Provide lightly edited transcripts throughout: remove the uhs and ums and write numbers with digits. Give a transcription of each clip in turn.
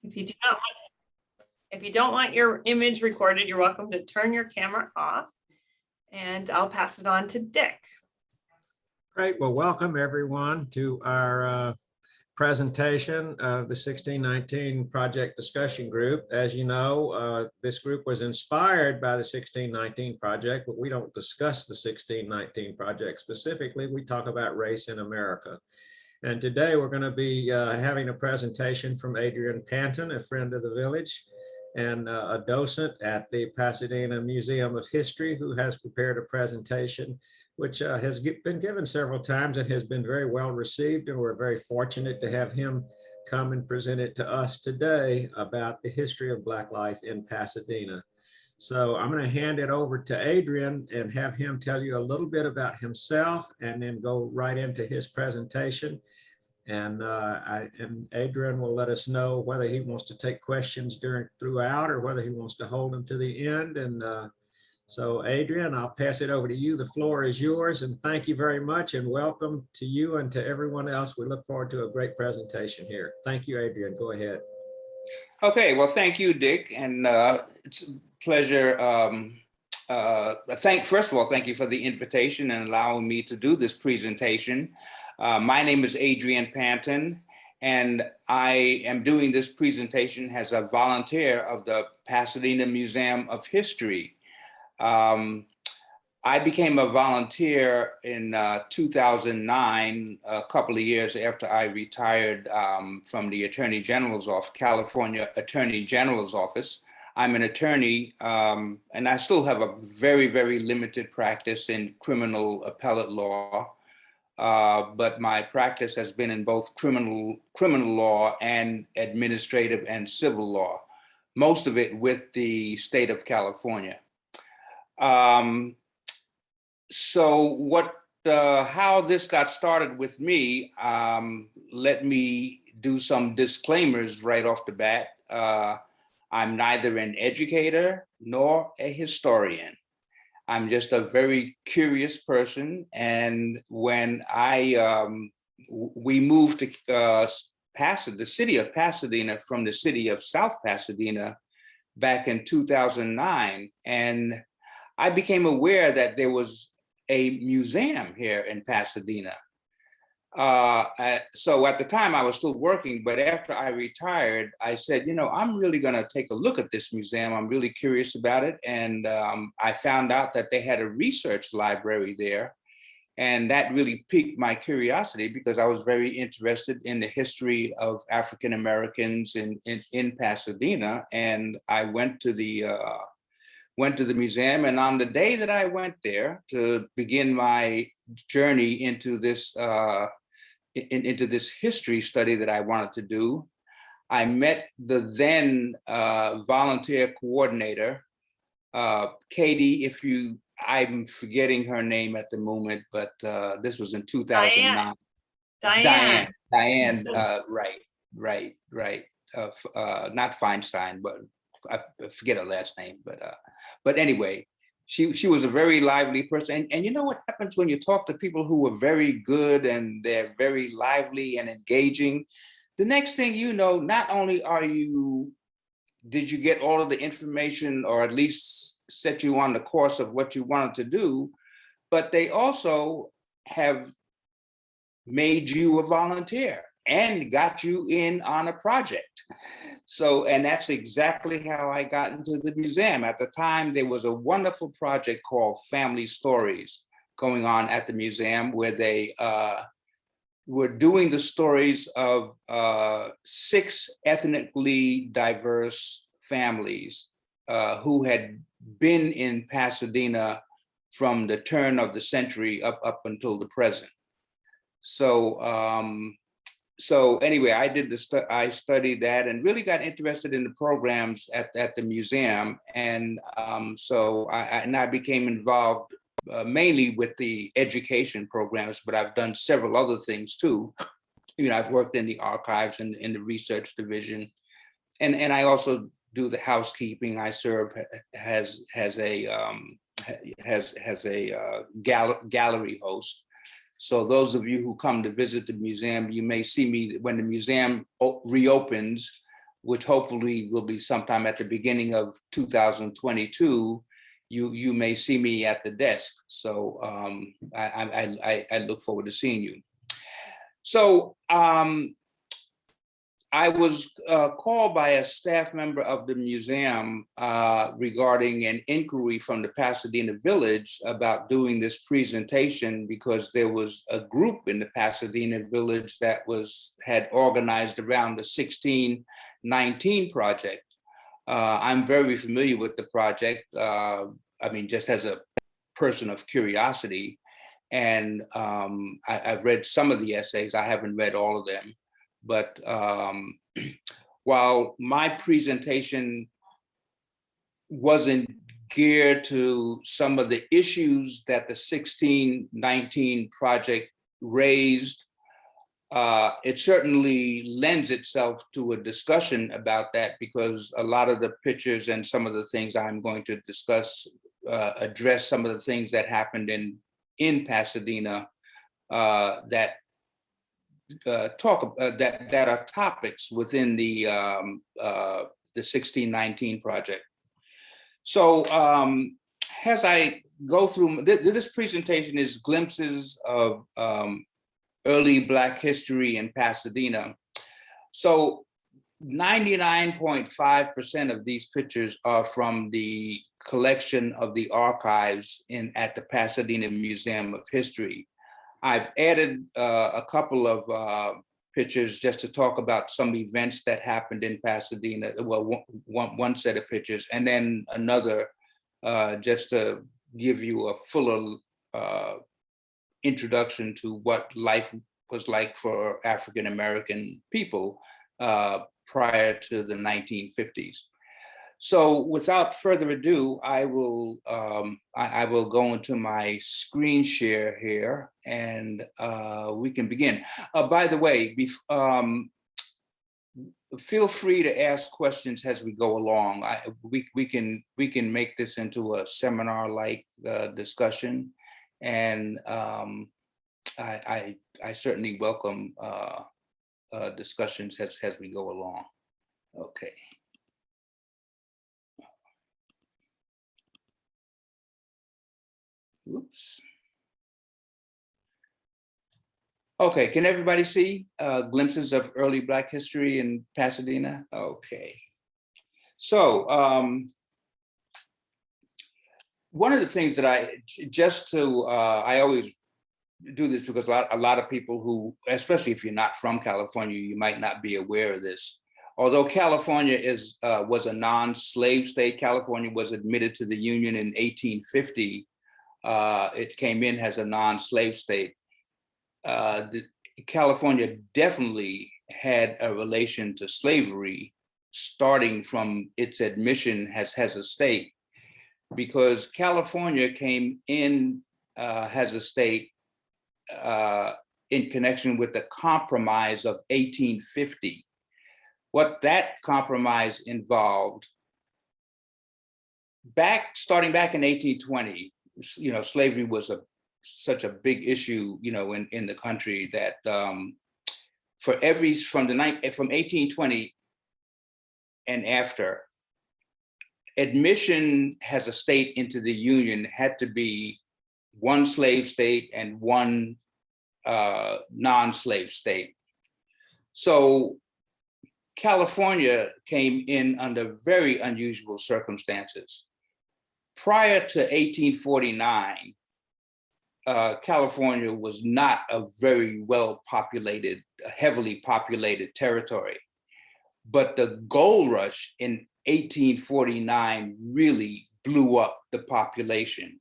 If you do not want, if you don't want your image recorded, you're welcome to turn your camera off, and I'll pass it on to Dick. Great. Well, welcome everyone to our presentation of the 1619 Project Discussion Group. As you know, this group was inspired by the 1619 Project, but we don't discuss the 1619 Project specifically. We talk about race in America. And today we're going to be having a presentation from Adrian Panton, a friend of the village and a docent at the Pasadena Museum of History, who has prepared a presentation which has been given several times and has been very well received. And we're very fortunate to have him come and present it to us today about the history of Black life in Pasadena. So I'm going to hand it over to Adrian and have him tell you a little bit about himself and then go right into his presentation. And Adrian will let us know whether he wants to take questions throughout or whether he wants to hold them to the end. And so Adrian, I'll pass it over to you. The floor is yours, and thank you very much, and welcome to you and to everyone else. We look forward to a great presentation here. Thank you, Adrian. Go ahead. Okay, well, thank you, Dick, and it's a pleasure. First of all, thank you for the invitation and allowing me to do this presentation. My name is Adrian Panton, and I am doing this presentation as a volunteer of the Pasadena Museum of History. I became a volunteer in 2009, a couple of years after I retired from the California Attorney General's office. I'm an attorney, and I still have a very, very limited practice in criminal appellate law. But my practice has been in both criminal law and administrative and civil law, most of it with the state of California. So how this got started with me, let me do some disclaimers right off the bat. I'm neither an educator nor a historian. I'm just a very curious person. And when we moved to the city of Pasadena from the city of South Pasadena back in 2009, and I became aware that there was a museum here in Pasadena. So at the time I was still working, but after I retired, I said, I'm really gonna take a look at this museum. I'm really curious about it. And I found out that they had a research library there. And that really piqued my curiosity because I was very interested in the history of African Americans in Pasadena. And I went to the museum, and on the day that I went there to begin my journey into this history study that I wanted to do, I met the then volunteer coordinator, Katie, I'm forgetting her name at the moment, but this was in 2009. Diane, right. Not Feinstein, but I forget her last name, but anyway, she was a very lively person. And you know what happens when you talk to people who are very good and they're very lively and engaging? The next thing you know, not only did you get all of the information or at least set you on the course of what you wanted to do, but they also have made you a volunteer and got you in on a project. So, and that's exactly how I got into the museum. At the time, there was a wonderful project called Family Stories going on at the museum where they were doing the stories of 6 ethnically diverse families who had been in Pasadena from the turn of the century up until the present. So anyway, I studied that and really got interested in the programs at the museum, and so I became involved mainly with the education programs, but I've done several other things too. I've worked in the archives and in the research division, and I also do the housekeeping. I serve as a gallery host. So those of you who come to visit the museum, you may see me when the museum reopens. which hopefully will be sometime at the beginning of 2022, you may see me at the desk. So I look forward to seeing you. So I was called by a staff member of the museum regarding an inquiry from the Pasadena Village about doing this presentation, because there was a group in the Pasadena Village that had organized around the 1619 project. I'm very familiar with the project. I mean, just as a person of curiosity. And I've read some of the essays. I haven't read all of them. But while my presentation wasn't geared to some of the issues that the 1619 project raised, it certainly lends itself to a discussion about that, because a lot of the pictures and some of the things I'm going to discuss address some of the things that happened in Pasadena that that are topics within the 1619 project. So as I go through, this presentation is glimpses of early Black history in Pasadena. So 99.5% of these pictures are from the collection of the archives at the Pasadena Museum of History. I've added a couple of pictures just to talk about some events that happened in Pasadena. Well, one set of pictures, and then another just to give you a fuller introduction to what life was like for African-American people prior to the 1950s. So without further ado, I will go into my screen share here, and we can begin. By the way, feel free to ask questions as we go along. We can make this into a seminar-like discussion, and I certainly welcome discussions as we go along. Okay. Oops. Okay, can everybody see glimpses of early Black history in Pasadena? Okay. So one of the things that I always do this because a lot of people who, especially if you're not from California, you might not be aware of this. Although California was a non-slave state, California was admitted to the Union in 1850. It came in as a non-slave state. California definitely had a relation to slavery starting from its admission as a state, because California came in as a state in connection with the Compromise of 1850. What that compromise involved, starting back in 1820, slavery was such a big issue, in the country that from 1820 and after, admission as a state into the Union had to be one slave state and one non-slave state. So California came in under very unusual circumstances. Prior to 1849, California was not a very well-populated, heavily populated territory. But the gold rush in 1849 really blew up the population.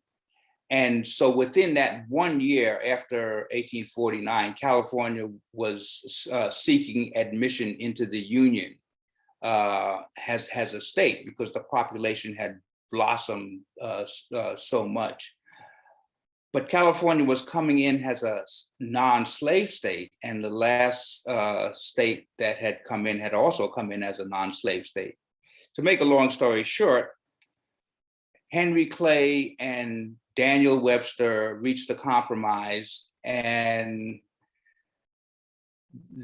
And so within that 1 year after 1849, California was seeking admission into the Union as a state, because the population had blossomed so much. But California was coming in as a non-slave state, and the last state that had come in had also come in as a non-slave state. To make a long story short, Henry Clay and Daniel Webster reached a compromise, and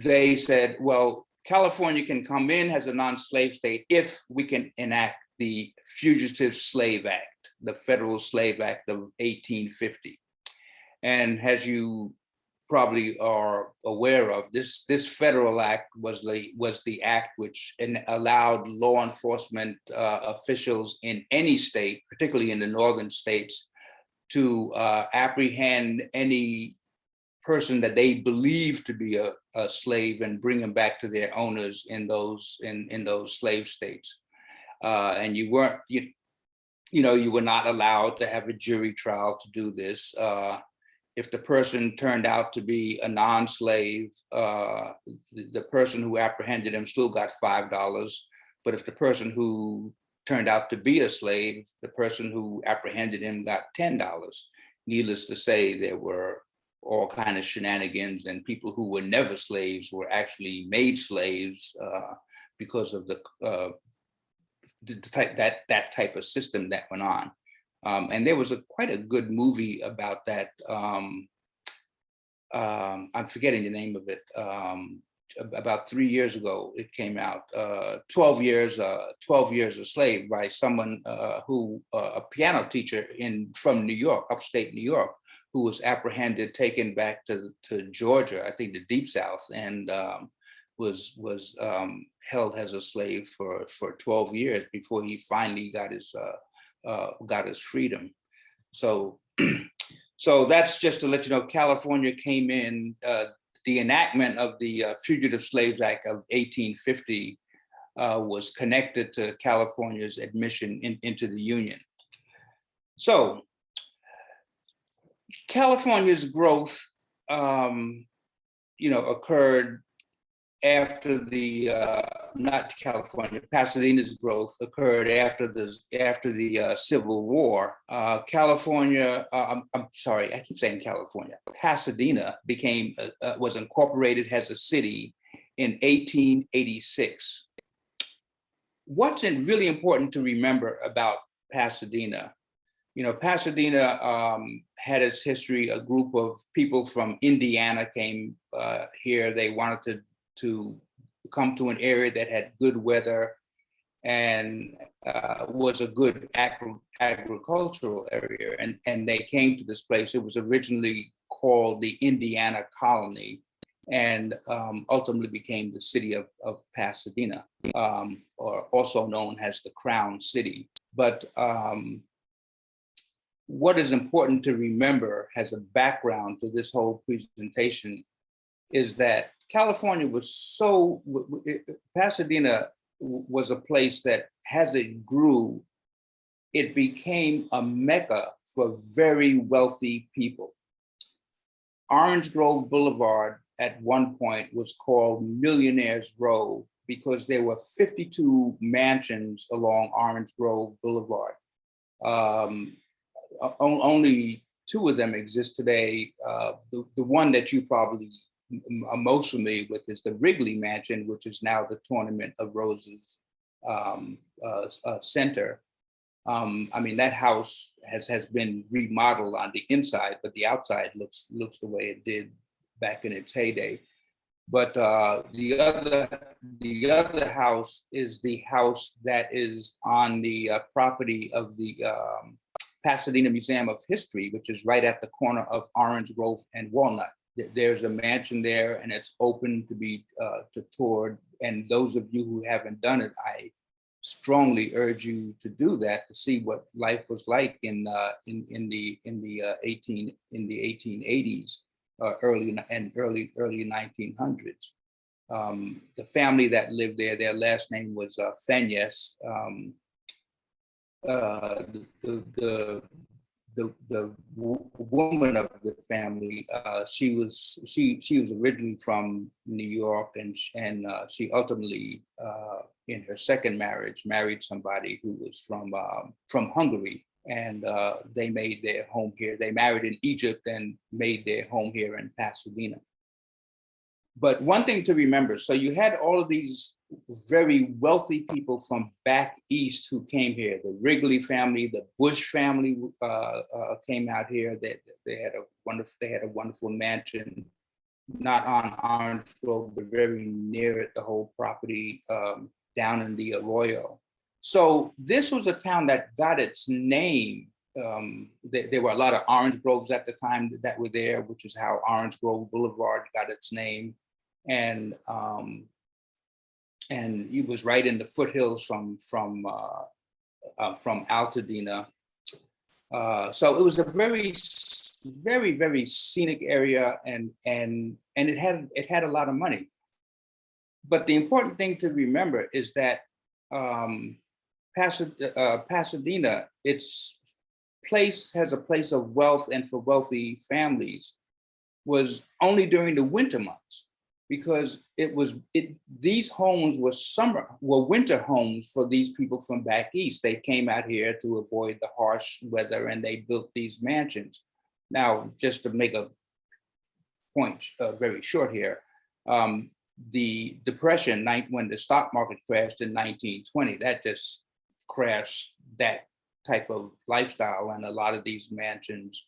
they said, well, California can come in as a non-slave state if we can enact the Fugitive Slave Act, the Federal Slave Act of 1850. And as you probably are aware of, this federal act was the act which allowed law enforcement officials in any state, particularly in the northern states, to apprehend any person that they believed to be a slave and bring them back to their owners in those slave states. And you weren't, you were not allowed to have a jury trial to do this. If the person turned out to be a non-slave, the person who apprehended him still got $5. But if the person who turned out to be a slave, the person who apprehended him got $10. Needless to say, there were all kinds of shenanigans, and people who were never slaves were actually made slaves because of that type of system that went on. And there was quite a good movie about that. I'm forgetting the name of it. About 3 years ago, it came out. 12 years a slave, by someone who a piano teacher from New York, upstate New York, who was apprehended, taken back to Georgia, I think the Deep South, and was held as a slave for 12 years before he finally got his freedom. So that's just to let you know, California came in, the enactment of the Fugitive Slaves Act of 1850 was connected to California's admission into the Union. So California's growth, occurred after Pasadena's growth occurred after the Civil War. California, I'm sorry, I keep saying California. Pasadena was incorporated as a city in 1886. What's really important to remember about Pasadena? Pasadena had its history. A group of people from Indiana came here. They wanted to come to an area that had good weather and was a good agricultural area. And they came to this place. It was originally called the Indiana Colony, and ultimately became the city of Pasadena, or also known as the Crown City. But what is important to remember as a background to this whole presentation is that Pasadena was a place that, as it grew, it became a mecca for very wealthy people. Orange Grove Boulevard at one point was called Millionaires Row because there were 52 mansions along Orange Grove Boulevard. Only 2 of them exist today. The one that you probably are most familiar with is the Wrigley Mansion, which is now the Tournament of Roses Center. That house has been remodeled on the inside, but the outside looks the way it did back in its heyday. But the other house is the house that is on the property of the Pasadena Museum of History, which is right at the corner of Orange Grove and Walnut. There's a mansion there, and it's open to be toured. And those of you who haven't done it, I strongly urge you to do that, to see what life was like in the 1880s, early 1900s. The family that lived there, their last name was Fenyes. The woman of the family, she was originally from New York, and she ultimately, in her second marriage, married somebody who was from Hungary, and they made their home here. They married in Egypt and made their home here in Pasadena. But one thing to remember, so you had all of these very wealthy people from back east who came here. The Wrigley family, the Bush family came out here. They had a wonderful mansion not on Orange Grove, but very near it, the whole property down in the Arroyo. So this was a town that got its name. There were a lot of orange groves at the time that were there, which is how Orange Grove Boulevard got its name. And it was right in the foothills from Altadena. So it was a very, very scenic area, and it had a lot of money. But the important thing to remember is that Pasadena, its place has a place of wealth, and for wealthy families, was only during the winter months, because these homes were winter homes for these people from back east. They came out here to avoid the harsh weather, and they built these mansions. Now, just to make a point very short here, the Depression, when the stock market crashed in 1920, that just crashed that type of lifestyle, and a lot of these mansions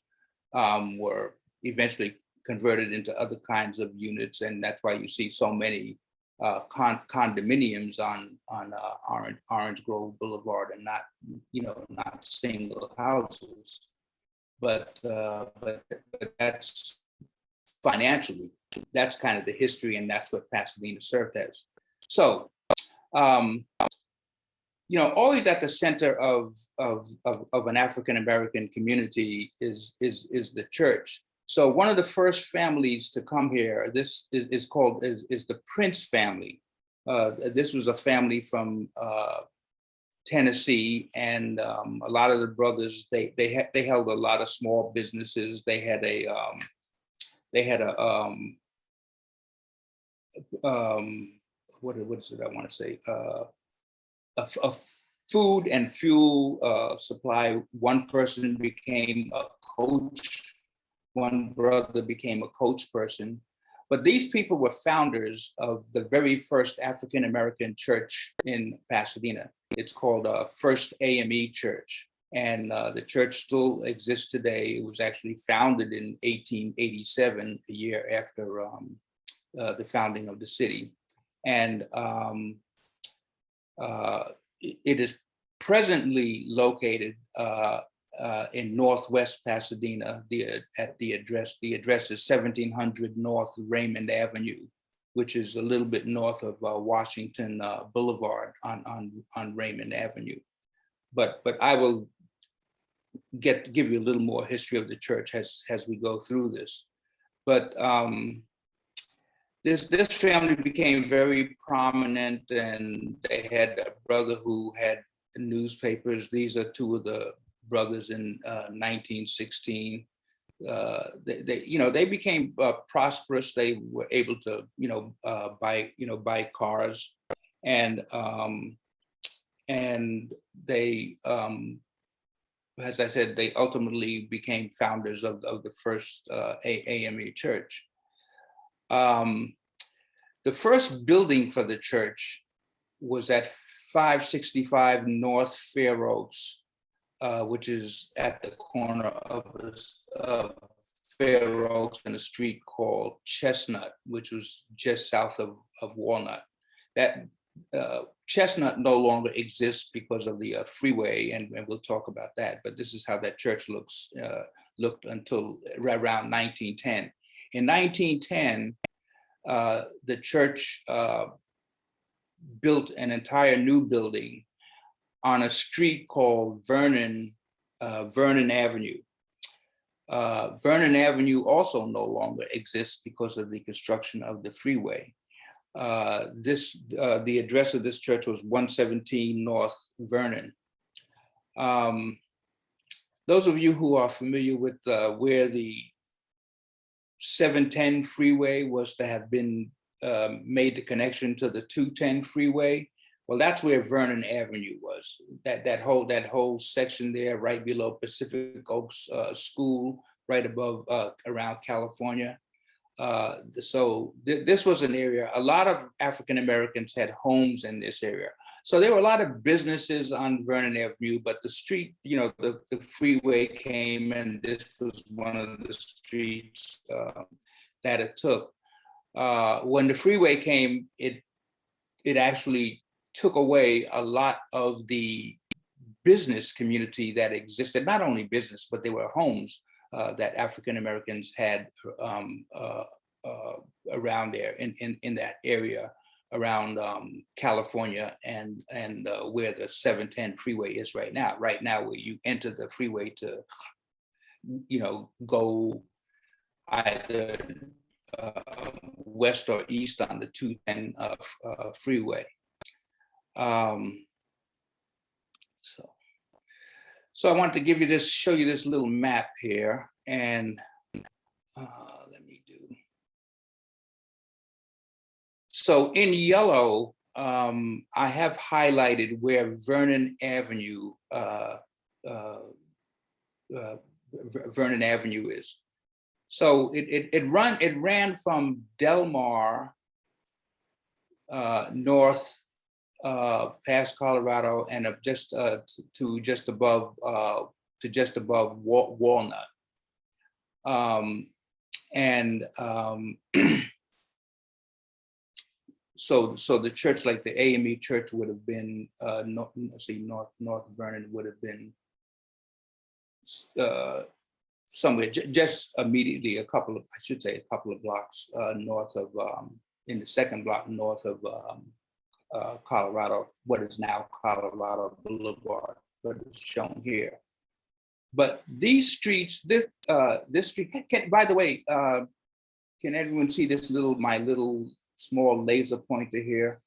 were eventually converted into other kinds of units, and that's why you see so many condominiums on Orange Grove Boulevard, and not single houses. But that's financially, that's kind of the history, and that's what Pasadena served as. So, always at the center of an African-American community is the church. So one of the first families to come here, this is the Prince family. This was a family from Tennessee, and a lot of the brothers, they held a lot of small businesses. They had a what is it I want to say? A food and fuel supply. One person became a coach. One brother became a coach person. But these people were founders of the very first African-American church in Pasadena. It's called First AME Church. And the church still exists today. It was actually founded in 1887, a year after the founding of the city. And it is presently located in Northwest Pasadena. The address is 1700 North Raymond Avenue, which is a little bit north of Washington Boulevard on Raymond Avenue. But I will give you a little more history of the church as we go through this. But this family became very prominent, and they had a brother who had newspapers. These are two of the brothers in 1916. They became prosperous. They were able to buy cars, and they as I said, they ultimately became founders of the first AME church. The first building for the church was at 565 North Fair Oaks, which is at the corner of Fair Oaks and a street called Chestnut, which was just south of Walnut. That Chestnut no longer exists because of the freeway, and we'll talk about that. But this is how that church looked until around 1910. In 1910, the church built an entire new building on a street called Vernon Avenue. Vernon Avenue also no longer exists because of the construction of the freeway. The address of this church was 117 North Vernon. Those of you who are familiar with where the 710 freeway was to have been made the connection to the 210 freeway, well, that's where Vernon Avenue was. That whole section there, right below Pacific Oaks School, right above around California. So this was an area. A lot of African Americans had homes in this area. So there were a lot of businesses on Vernon Avenue, but the street, the freeway came, and this was one of the streets that it took. when the freeway came, it actually took away a lot of the business community that existed, not only business, but there were homes that African Americans had around there in that area around California and where the 710 freeway is right now. Right now, where you enter the freeway to, go either west or east on the 210 freeway. So I wanted to give you this, show you this little map here, and let me do. So in yellow, I have highlighted where Vernon Avenue, Vernon Avenue is. So it ran from Del Mar north past Colorado and just to just above Walnut, so the church, like the AME church, would have been North Vernon would have been somewhere just immediately a couple of blocks north of in the second block north of Colorado, what is now Colorado Boulevard, what is shown here. But these streets, this street, by the way, can everyone see this my little small laser pointer here?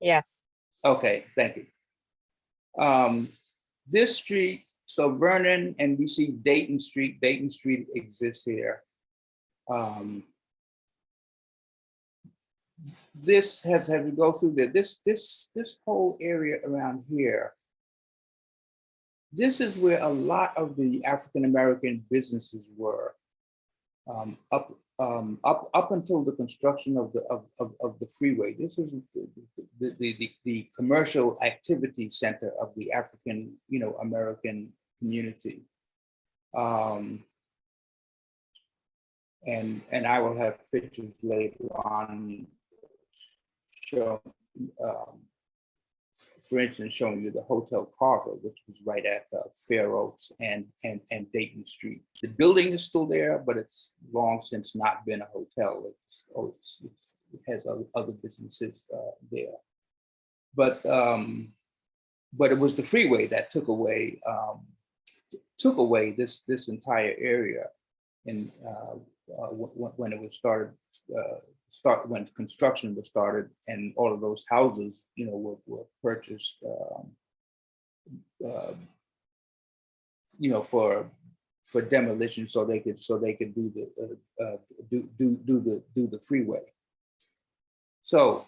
Yes. Okay, thank you. This street, so Vernon, and we see Dayton Street exists here. This has to go through there. This whole area around here. This is where a lot of the African American businesses were up until the construction of the freeway. This is the commercial activity center of the African American community. And I will have pictures later on show, for instance, showing you the Hotel Carver, which was right at Fair Oaks and Dayton Street. The building is still there, but it's long since not been a hotel. It has other businesses there. But it was the freeway that took away this entire area, and when it was started. When construction was started, and all of those houses, were purchased, for demolition, so they could do the freeway. So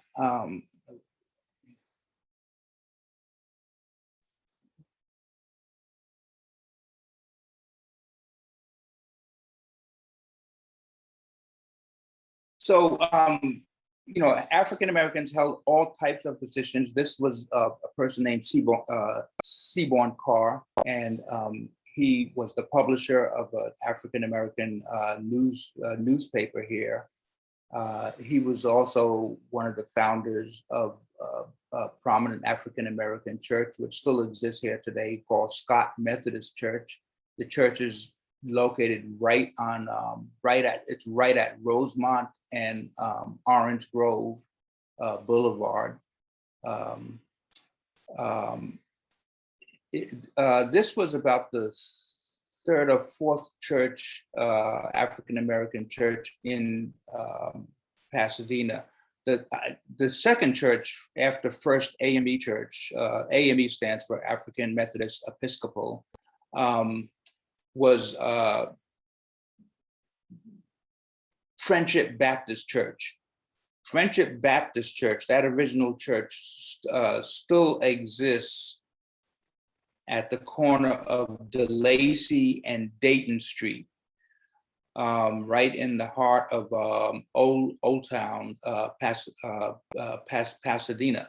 African Americans held all types of positions. This was a person named Seaborn Carr, and he was the publisher of an African American newspaper here. He was also one of the founders of a prominent African American church, which still exists here today, called Scott Methodist Church. The church is located right at Rosemont and Orange Grove Boulevard. This was about the third or fourth church, African American church in Pasadena. The second church after First AME Church, AME stands for African Methodist Episcopal, was Friendship Baptist Church. Friendship Baptist Church, that original church, still exists at the corner of DeLacy and Dayton Street, right in the heart of Old Town, Pasadena.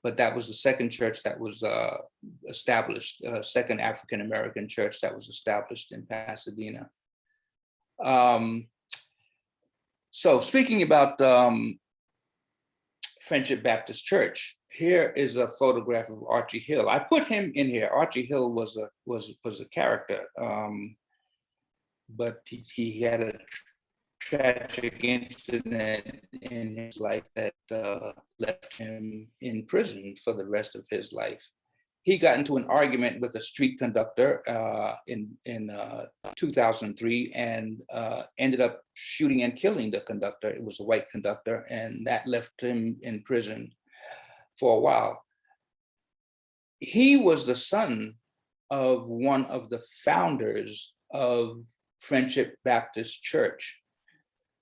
But that was the second church that was established, second African American church that was established in Pasadena. So speaking about Friendship Baptist Church, here is a photograph of Archie Hill. I put him in here. Archie Hill was a character, but he had a tragic incident in his life that left him in prison for the rest of his life. He got into an argument with a street conductor in 2003 and ended up shooting and killing the conductor. It was a white conductor, and that left him in prison for a while. He was the son of one of the founders of Friendship Baptist Church.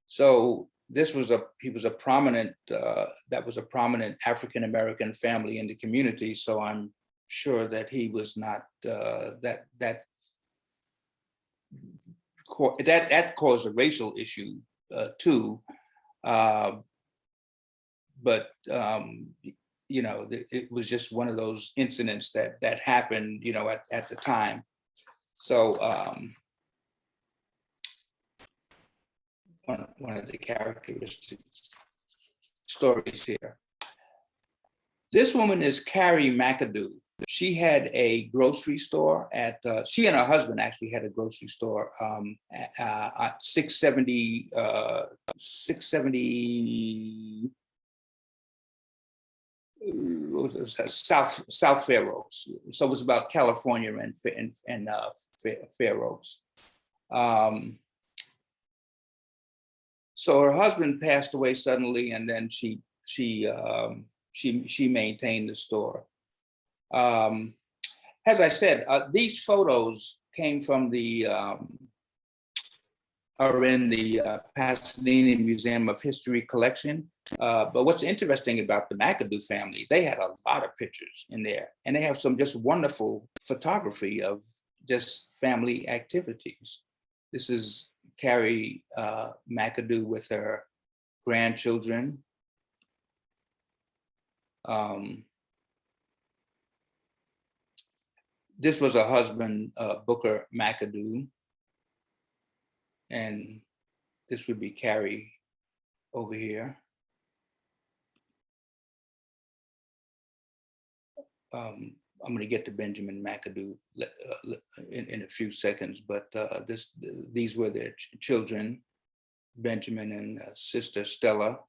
So he was a prominent, that was a prominent African-American family in the community. So I'm sure that he was not, that caused a racial issue too. But you know, it was just one of those incidents that happened, you know, at the time. So one of the characteristic stories here. This woman is Carole Mcadoo. She had a grocery store at, she and her husband actually had a grocery store at 670 South Fair Oaks. So it was about California and Fair Oaks. So her husband passed away suddenly, and then she maintained the store. As I said, these photos came from are in the Pasadena Museum of History collection. But what's interesting about the Mcadoo family, they had a lot of pictures in there, and they have some just wonderful photography of just family activities. This is Carole Mcadoo with her grandchildren. This was her husband, Booker Mcadoo. And this would be Carole over here. I'm going to get to Benjamin Mcadoo in a few seconds, but these were their children, Benjamin and sister Stella.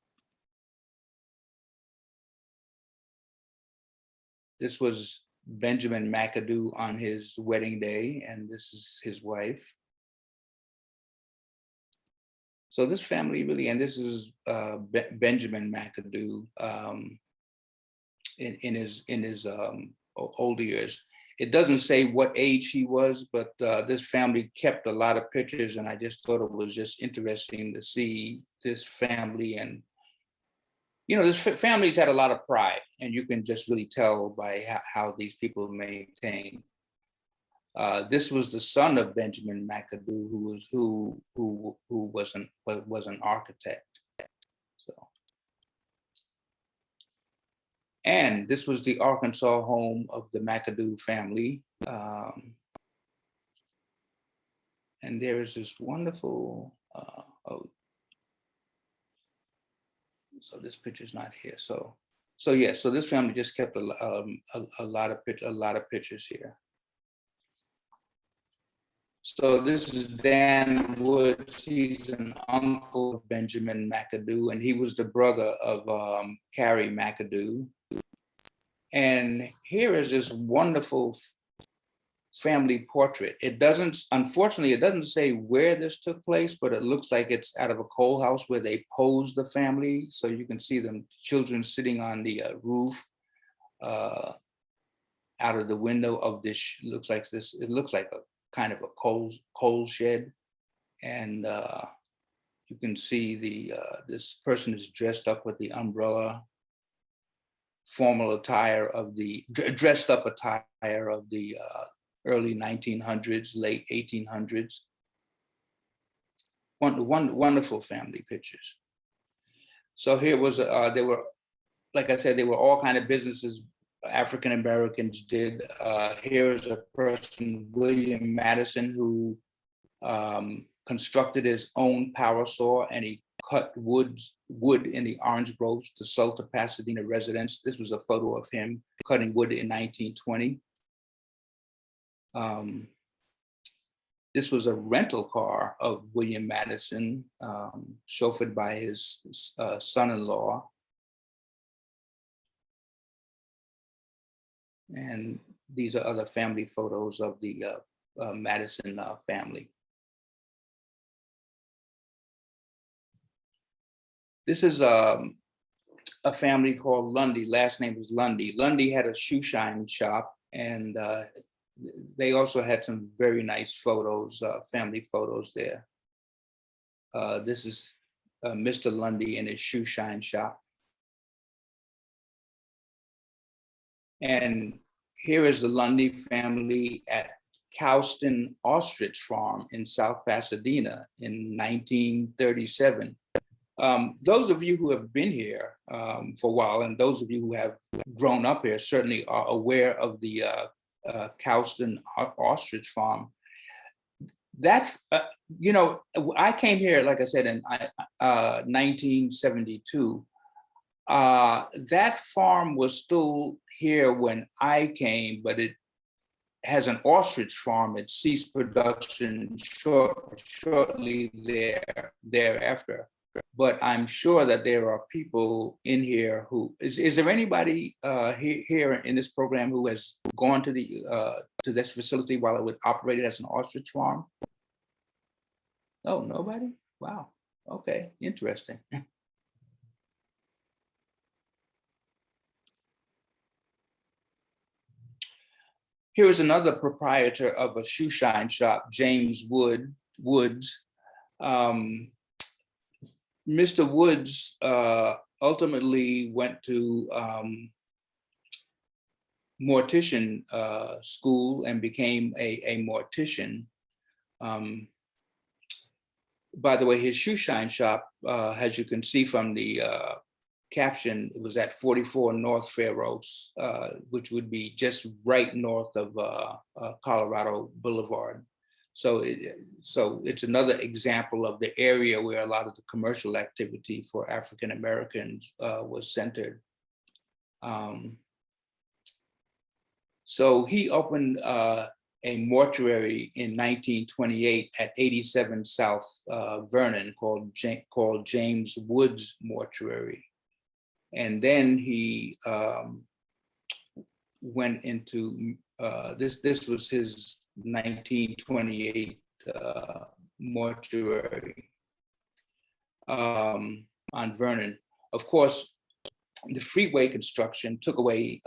This was Benjamin Mcadoo on his wedding day, and this is his wife. So this family really, and this is Benjamin Mcadoo in his older years. It doesn't say what age he was, but this family kept a lot of pictures, and I just thought it was just interesting to see this family. And you know, this family's had a lot of pride, and you can just really tell by how these people maintain. This was the son of Benjamin Mcadoo, who was an architect. So, and this was the Arkansas home of the Mcadoo family. And there is this wonderful. So this picture's not here. So yeah. So this family just kept a lot of pictures here. So this is Dan Woods. He's an uncle of Benjamin Mcadoo, and he was the brother of Carole Mcadoo. And here is this wonderful family portrait. Unfortunately, it doesn't say where this took place, but it looks like it's out of a coal house where they posed the family. So you can see them children sitting on the roof out of the window of this. It looks like a kind of a coal shed, and you can see this person is dressed up with the umbrella, formal attire of the dressed up attire of the early 1900s, late 1800s. Wonderful family pictures. So here was there were, like I said, there were all kind of businesses African Americans did. Here's a person, William Madison, who constructed his own power saw, and he cut wood in the orange groves to sell to Pasadena residents. This was a photo of him cutting wood in 1920. This was a rental car of William Madison, chauffeured by his son-in-law. And these are other family photos of the Madison family. This is a family called Lundy. Last name is Lundy. Lundy had a shoe shine shop, and they also had some very nice photos, family photos there. This is Mr. Lundy in his shoe shine shop. And here is the Lundy family at Cowston Ostrich Farm in South Pasadena in 1937. Those of you who have been here for a while, and those of you who have grown up here certainly are aware of the Cowston Ostrich Farm. That's, you know, I came here, like I said, in 1972. That farm was still here when I came, but it has an ostrich farm. It ceased production shortly thereafter. But I'm sure that there are people in here who, is there anybody here in this program who has gone to this facility while it was operated as an ostrich farm? Oh, nobody? Wow. Okay, interesting. Here is another proprietor of a shoe shine shop, James Woods. Mr. Woods ultimately went to mortician school and became a mortician. By the way, his shoe shine shop, as you can see from the caption, it was at 44 North Fair Oaks, which would be just right north of Colorado Boulevard. So it's another example of the area where a lot of the commercial activity for African Americans was centered. So he opened a mortuary in 1928 at 87 South Vernon called James Woods Mortuary. And then he went into, this was his 1928 mortuary on Vernon. Of course, the freeway construction took away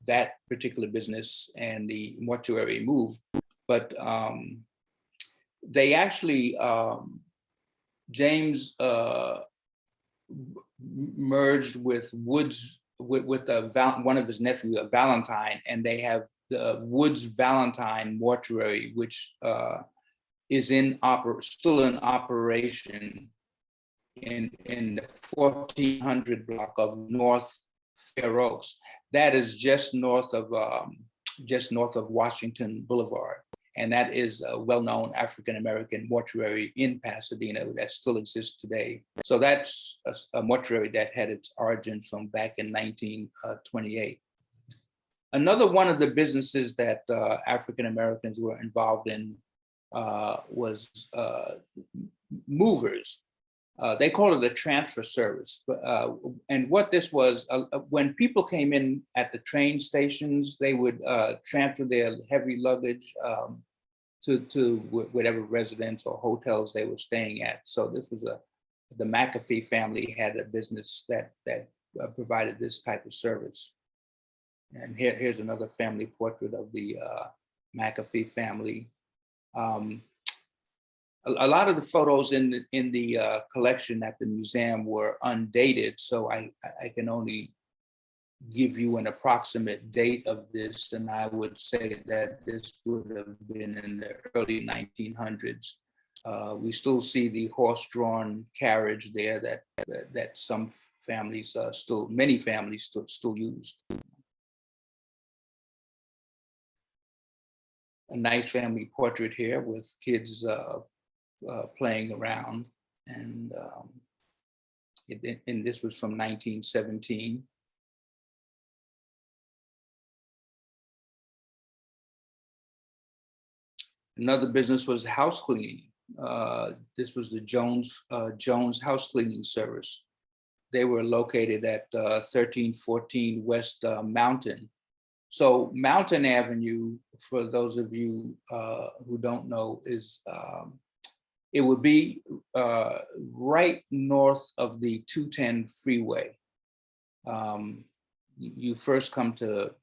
that particular business and the mortuary moved, but they actually, James merged with Woods, with one of his nephews, Valentine, and they have the Woods Valentine Mortuary, which is still in operation in the 1400 block of North Fair Oaks. That is just north of Washington Boulevard, and that is a well-known African-American mortuary in Pasadena that still exists today. So that's a mortuary that had its origins from back in 1928. Another one of the businesses that African-Americans were involved in was movers. They call it a transfer service. And what this was, when people came in at the train stations, they would transfer their heavy luggage to whatever residence or hotels they were staying at. So this was the McAfee family had a business that provided this type of service. And here's another family portrait of the McAfee family. A lot of the photos in the collection at the museum were undated, so I can only give you an approximate date of this, and I would say that this would have been in the early 1900s. We still see the horse-drawn carriage there that some families many families still use. A nice family portrait here with kids playing around, and this was from 1917. Another business was house cleaning. This was the Jones House Cleaning Service. They were located at 1314 West Mountain. So Mountain Avenue, for those of you who don't know, is it would be right north of the 210 freeway. You first come to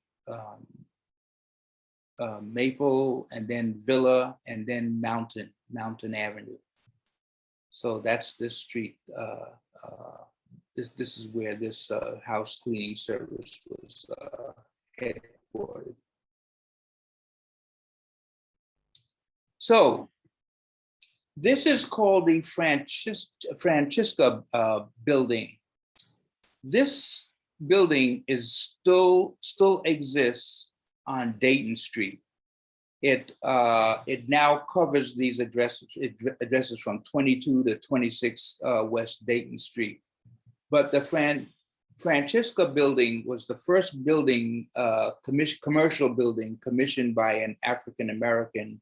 Maple, and then Villa, and then Mountain Avenue. So that's this street. This is where this house cleaning service was headquartered. So this is called the Francisca building. This building is still exists on Dayton Street. It now covers these addresses. It addresses from 22 to 26 West Dayton Street. But the Francisca building was the first building, commercial building commissioned by an African-American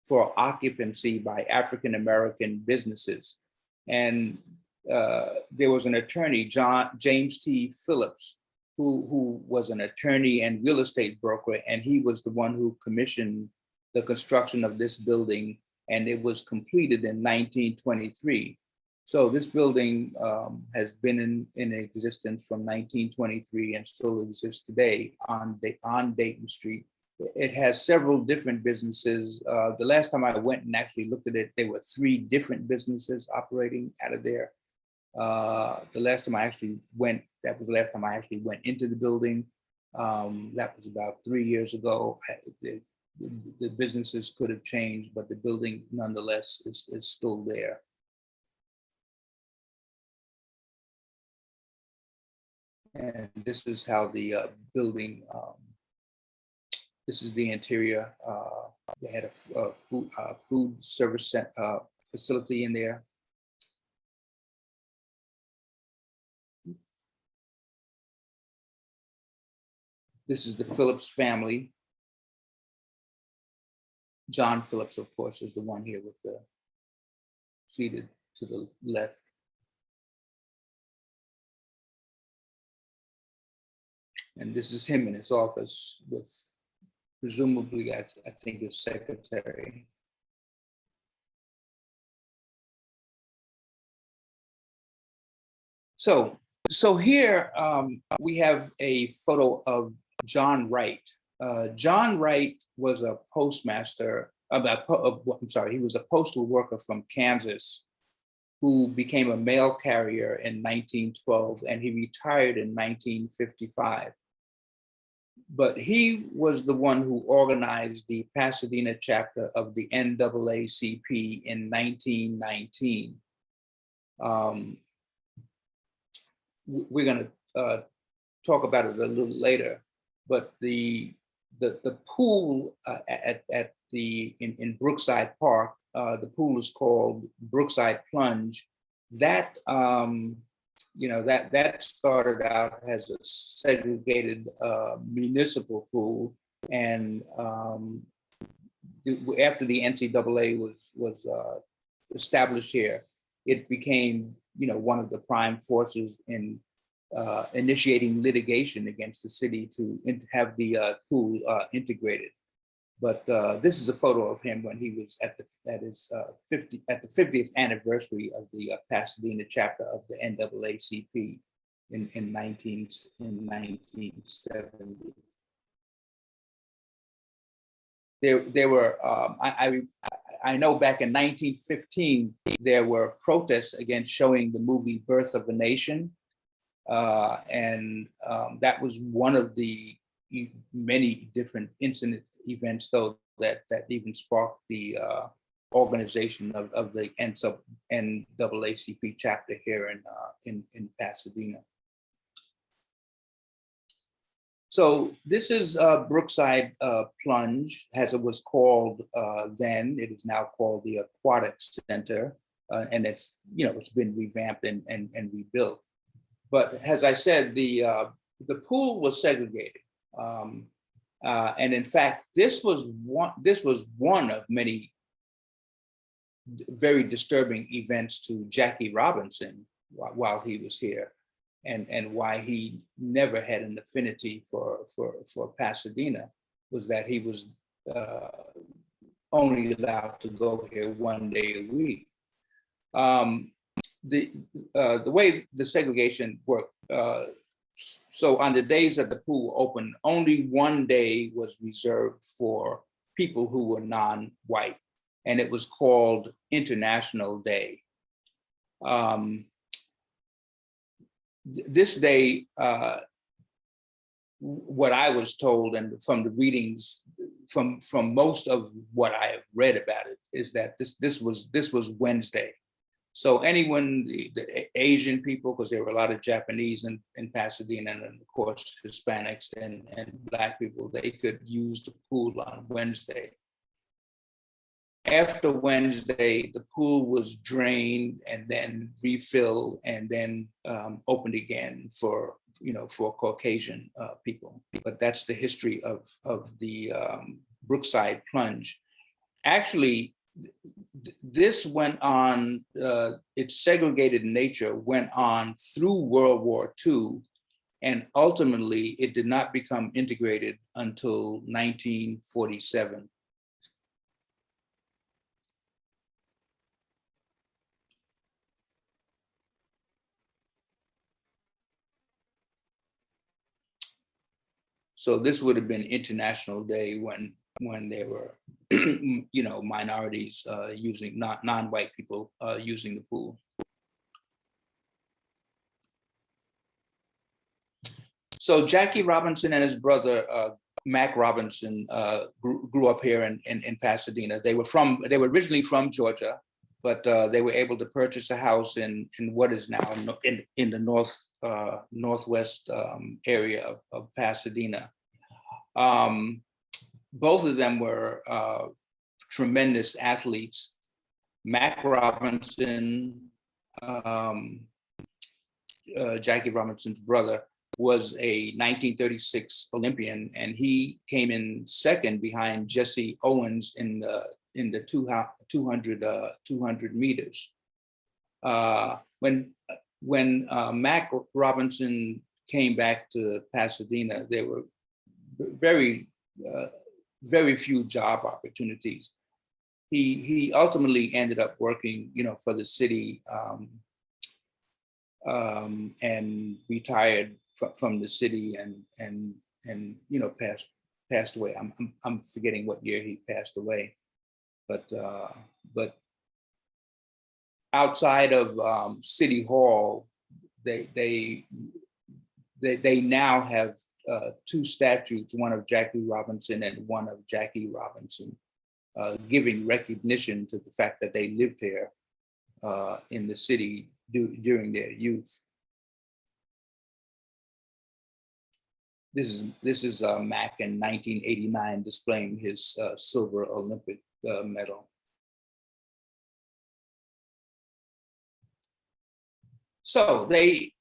for occupancy by African-American businesses. And there was an attorney, James T. Phillips, who was an attorney and real estate broker, and he was the one who commissioned the construction of this building, and it was completed in 1923. So this building has been in existence from 1923 and still exists today on Dayton Street. It has several different businesses. The last time I went and actually looked at it, there were 3 different businesses operating out of there. The last time I actually went, that was the last time I actually went into the building. That was about 3 years ago. The businesses could have changed, but the building nonetheless is still there. And this is how the building, this is the interior. They had a food service facility in there. This is the Phillips family. John Phillips, of course, is the one here with the seated to the left. And this is him in his office with presumably, I think, his secretary. So here we have a photo of John Wright. John Wright was a postmaster, I'm sorry, he was a postal worker from Kansas who became a mail carrier in 1912, and he retired in 1955. But he was the one who organized the Pasadena chapter of the NAACP in 1919. We're going to talk about it a little later, but the pool in Brookside Park, the pool is called Brookside Plunge. That that started out as a segregated municipal pool, and after the NCAA was established here, it became one of the prime forces in initiating litigation against the city to have the pool integrated. But this is a photo of him when he was at the 50th anniversary of the Pasadena chapter of the NAACP in 1970. There were I know back in 1915 there were protests against showing the movie Birth of a Nation, and that was one of the many different events, though, that even sparked the organization of the NAACP chapter here in Pasadena. So this is Brookside Plunge, as it was called then. It is now called the Aquatic Center, and it's it's been revamped and rebuilt. But as I said, the pool was segregated, and in fact, this was one of many very disturbing events to Jackie Robinson while he was here. And why he never had an affinity for Pasadena was that he was only allowed to go here one day a week. The way the segregation worked, so on the days that the pool opened, only one day was reserved for people who were non-white, and it was called International Day. This day, what I was told, and from the readings, from most of what I have read about it, is that this was Wednesday. So anyone, the Asian people, because there were a lot of Japanese in Pasadena, and of course Hispanics and Black people, they could use the pool on Wednesday. After Wednesday, the pool was drained and then refilled and then opened again for Caucasian people. But that's the history of the Brookside Plunge. Actually, this went on, its segregated nature went on through World War II, and ultimately it did not become integrated until 1947. So this would have been International Day when there were, minorities using, non-white people using the pool. So Jackie Robinson and his brother, Mac Robinson, grew up here in Pasadena. They were originally from Georgia, but they were able to purchase a house in what is now in the northwest area of Pasadena. Both of them were tremendous athletes. Mac Robinson, Jackie Robinson's brother, was a 1936 Olympian, and he came in second behind Jesse Owens in the 200 meters. When Mac Robinson came back to Pasadena, there were very few job opportunities. He ultimately ended up working, for the city, and retired from the city and passed away. I'm forgetting what year he passed away, but outside of City Hall, they now have two statues, one of Jackie Robinson and one of Jackie Robinson, giving recognition to the fact that they lived here in the city during their youth. This is Mac in 1989 displaying his silver Olympic medal. So they,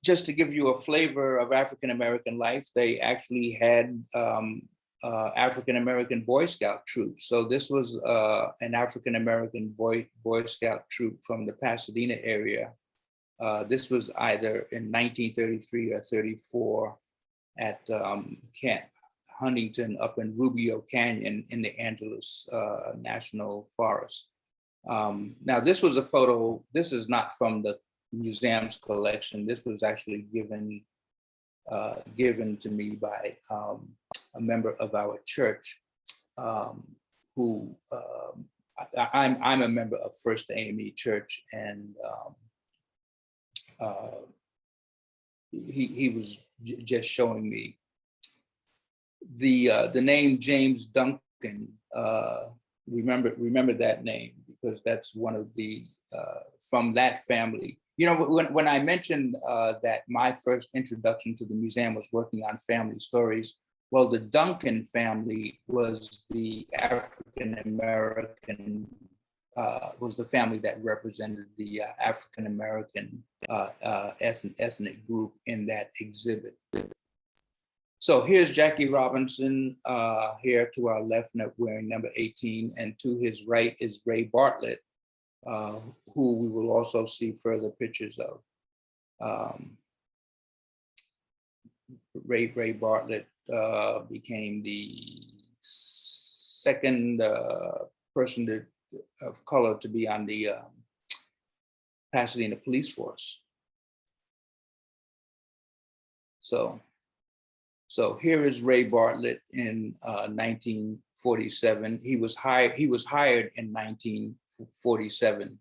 just to give you a flavor of African-American life, they actually had African-American Boy Scout troops. So this was an African-American Boy Scout troop from the Pasadena area. This was either in 1933 or 34 at Camp Huntington up in Rubio Canyon in the Angeles National Forest. Now this was a photo, this is not from the museum's collection. This was actually given to me by a member of our church, who I'm a member of First AME Church, and he was just showing me the name James Duncan. Remember that name, because that's one of the from that family. You know, when I mentioned that my first introduction to the museum was working on family stories, well, the Duncan family was the African-American, was the family that represented the African-American ethnic group in that exhibit. So here's Jackie Robinson here to our left, wearing number 18, and to his right is Ray Bartlett, who we will also see further pictures of. Ray Bartlett became the second person of color to be on the Pasadena police force. So here is Ray Bartlett in 1947. He was hired in 1947.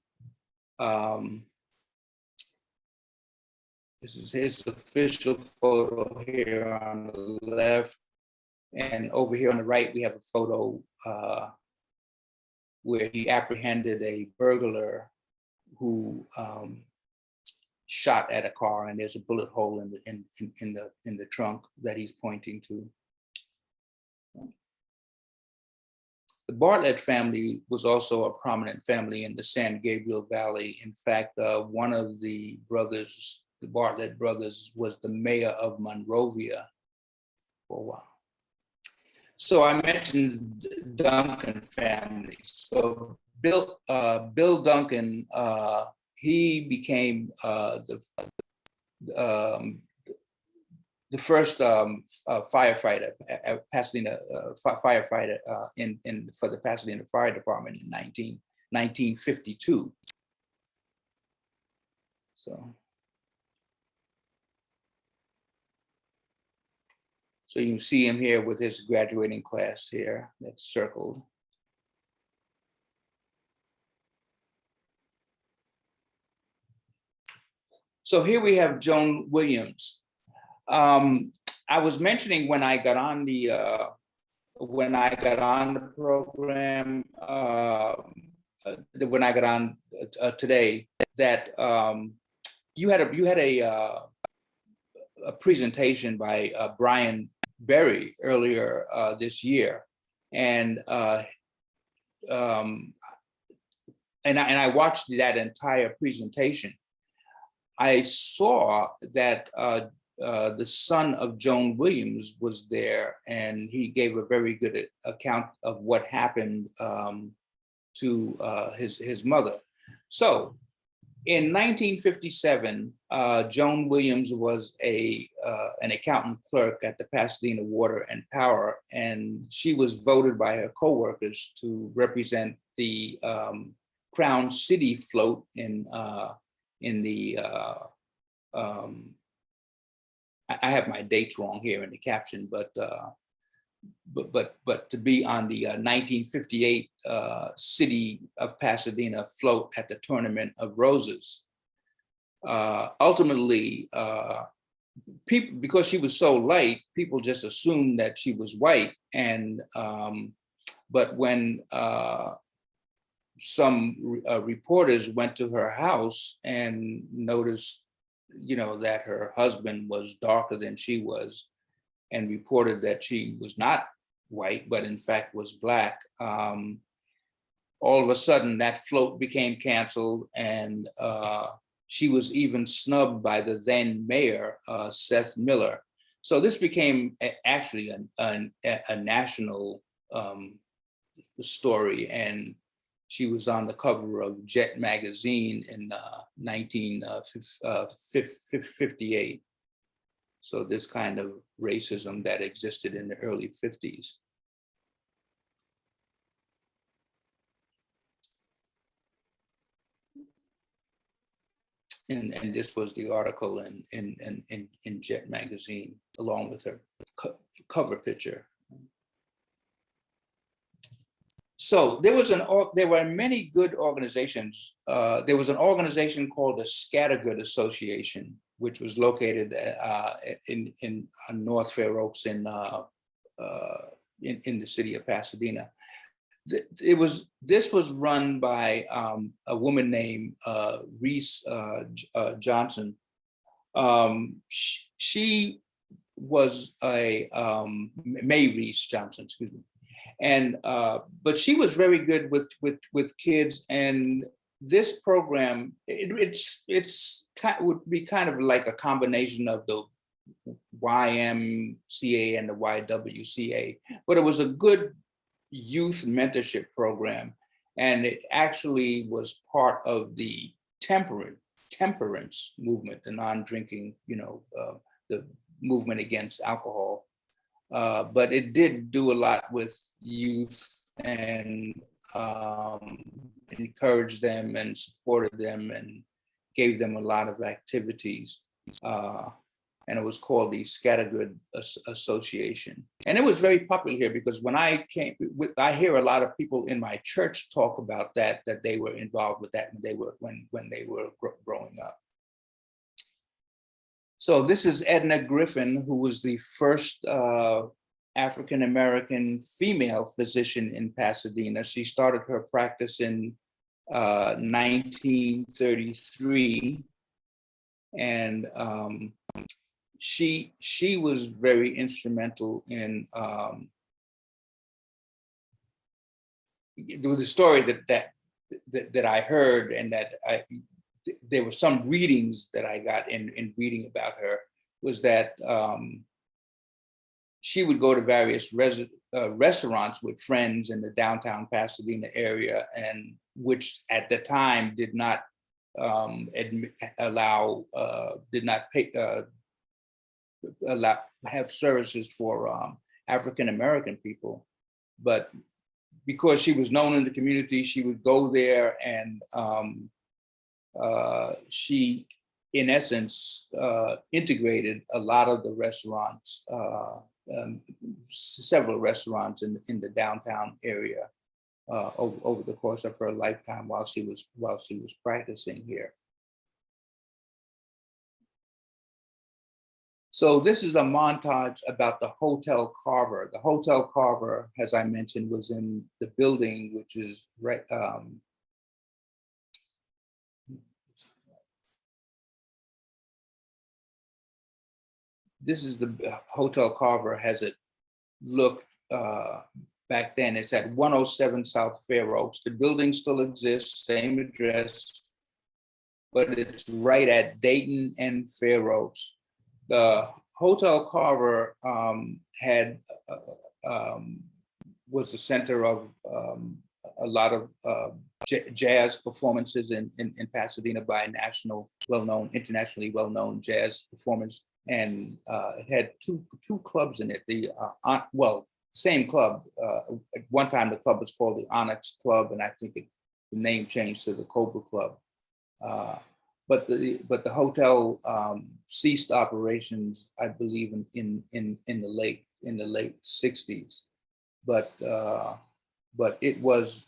This is his official photo here on the left. And over here on the right, we have a photo where he apprehended a burglar who shot at a car, and there's a bullet hole in the trunk that he's pointing to. The Bartlett family was also a prominent family in the San Gabriel Valley. In fact, one of the brothers, the Bartlett brothers, was the mayor of Monrovia for a while. So I mentioned Duncan family. So Bill Duncan, he became the first firefighter, Pasadena firefighter for the Pasadena Fire Department in 1952. So you can see him here with his graduating class here, that's circled. So here we have Joan Williams. I was mentioning when I got on the program, when I got on today, that you had a presentation by Brian Berry earlier this year, and I watched that entire presentation. I saw that the son of Joan Williams was there, and he gave a very good account of what happened to his mother. So in 1957, Joan Williams was an accountant clerk at the Pasadena Water and Power, and she was voted by her coworkers to represent the Crown City float in the I have my dates wrong here in the caption, but to be on the 1958 City of Pasadena float at the Tournament of Roses. Ultimately, people, because she was so light, people just assumed that she was white, and but when some reporters went to her house and noticed, that her husband was darker than she was, and reported that she was not white, but in fact was Black. All of a sudden, that float became canceled, and she was even snubbed by the then mayor, Seth Miller. So this became actually a national story, and she was on the cover of Jet magazine in 1958. So this kind of racism that existed in the early 50s. And this was the article in Jet magazine, along with her cover picture. So there were many good organizations. There was an organization called the Scattergood Association, which was located in North Fair Oaks in the city of Pasadena. This was run by a woman named Reese Johnson. She was a May Reese Johnson, excuse me, and but she was very good with kids. And this program, would be kind of like a combination of the YMCA and the YWCA, but it was a good youth mentorship program, and it actually was part of the temperance movement, the non-drinking, the movement against alcohol. But it did do a lot with youth and encouraged them and supported them and gave them a lot of activities. And it was called the Scattergood Association. And it was very popular here because when I came, I hear a lot of people in my church talk about that they were involved with that when they were growing up. So this is Edna Griffin, who was the first African-American female physician in Pasadena. She started her practice in 1933. And she was very instrumental in there was a story that I heard, and that there were some readings that I got in reading about her, was that she would go to various restaurants with friends in the downtown Pasadena area, and which at the time did not have services for African-American people. But because she was known in the community, she would go there, and she, in essence, integrated a lot of the restaurants, several restaurants in the downtown area over the course of her lifetime while she was practicing here. So this is a montage about the Hotel Carver. The Hotel Carver, as I mentioned, was in the building, which is right. This is the Hotel Carver as it looked back then. It's at 107 South Fair Oaks. The building still exists, same address, but it's right at Dayton and Fair Oaks. The Hotel Carver was the center of a lot of jazz performances in Pasadena by internationally well-known jazz performers. And it had two clubs in it. The same club. At one time, the club was called the Onyx Club, and I think the name changed to the Cobra Club. But the hotel ceased operations, I believe, in the late 60s. But it was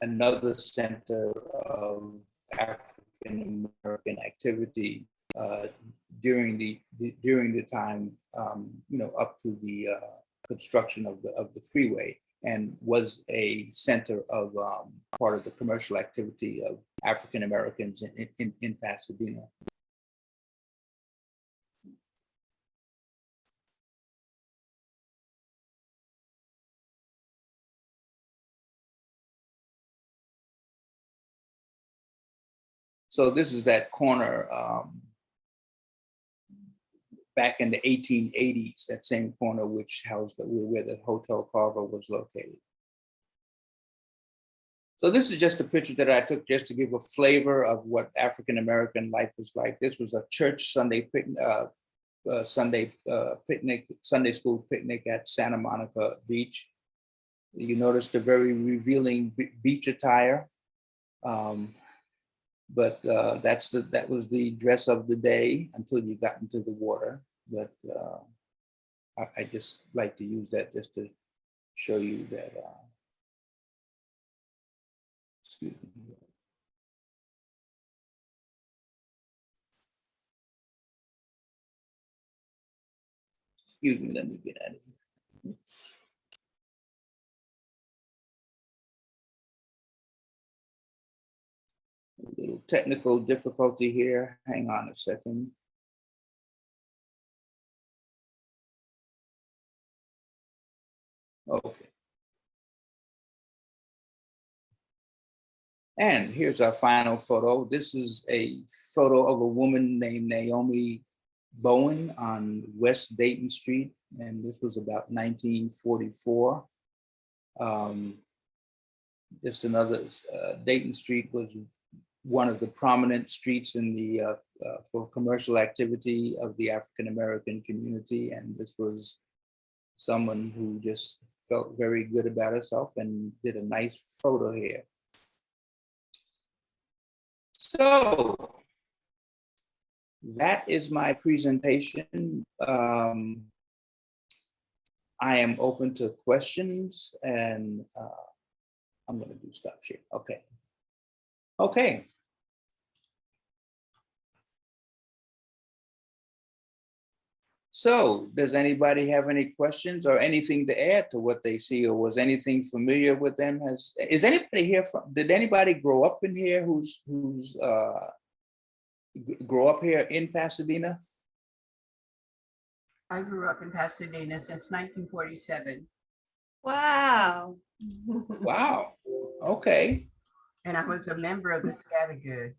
another center of African American activity during the time, up to the construction of the freeway, and was a center of part of the commercial activity of African Americans in Pasadena. So this is that corner back in the 1880s, that same corner which housed where the Hotel Carver was located. So this is just a picture that I took just to give a flavor of what African-American life was like. This was a church Sunday school picnic at Santa Monica Beach. You notice the very revealing beach attire. But that was the dress of the day until you got into the water. But I just like to use that just to show you that. Excuse me. Excuse me. Let me get out of here. Little technical difficulty here. Hang on a second. Okay. And here's our final photo. This is a photo of a woman named Naomi Bowen on West Dayton Street. And this was about 1944. Just another, Dayton Street was one of the prominent streets in the for commercial activity of the African-American community. And this was someone who just felt very good about herself and did a nice photo here. So that is my presentation. I am open to questions, and I'm going to do stop share. Okay. Okay. So does anybody have any questions or anything to add to what they see, or was anything familiar with them? Is anybody here from, did anybody grow up in here who's grow up here in Pasadena? I grew up in Pasadena since 1947. Wow. Wow. Okay. And I was a member of the Scattergood.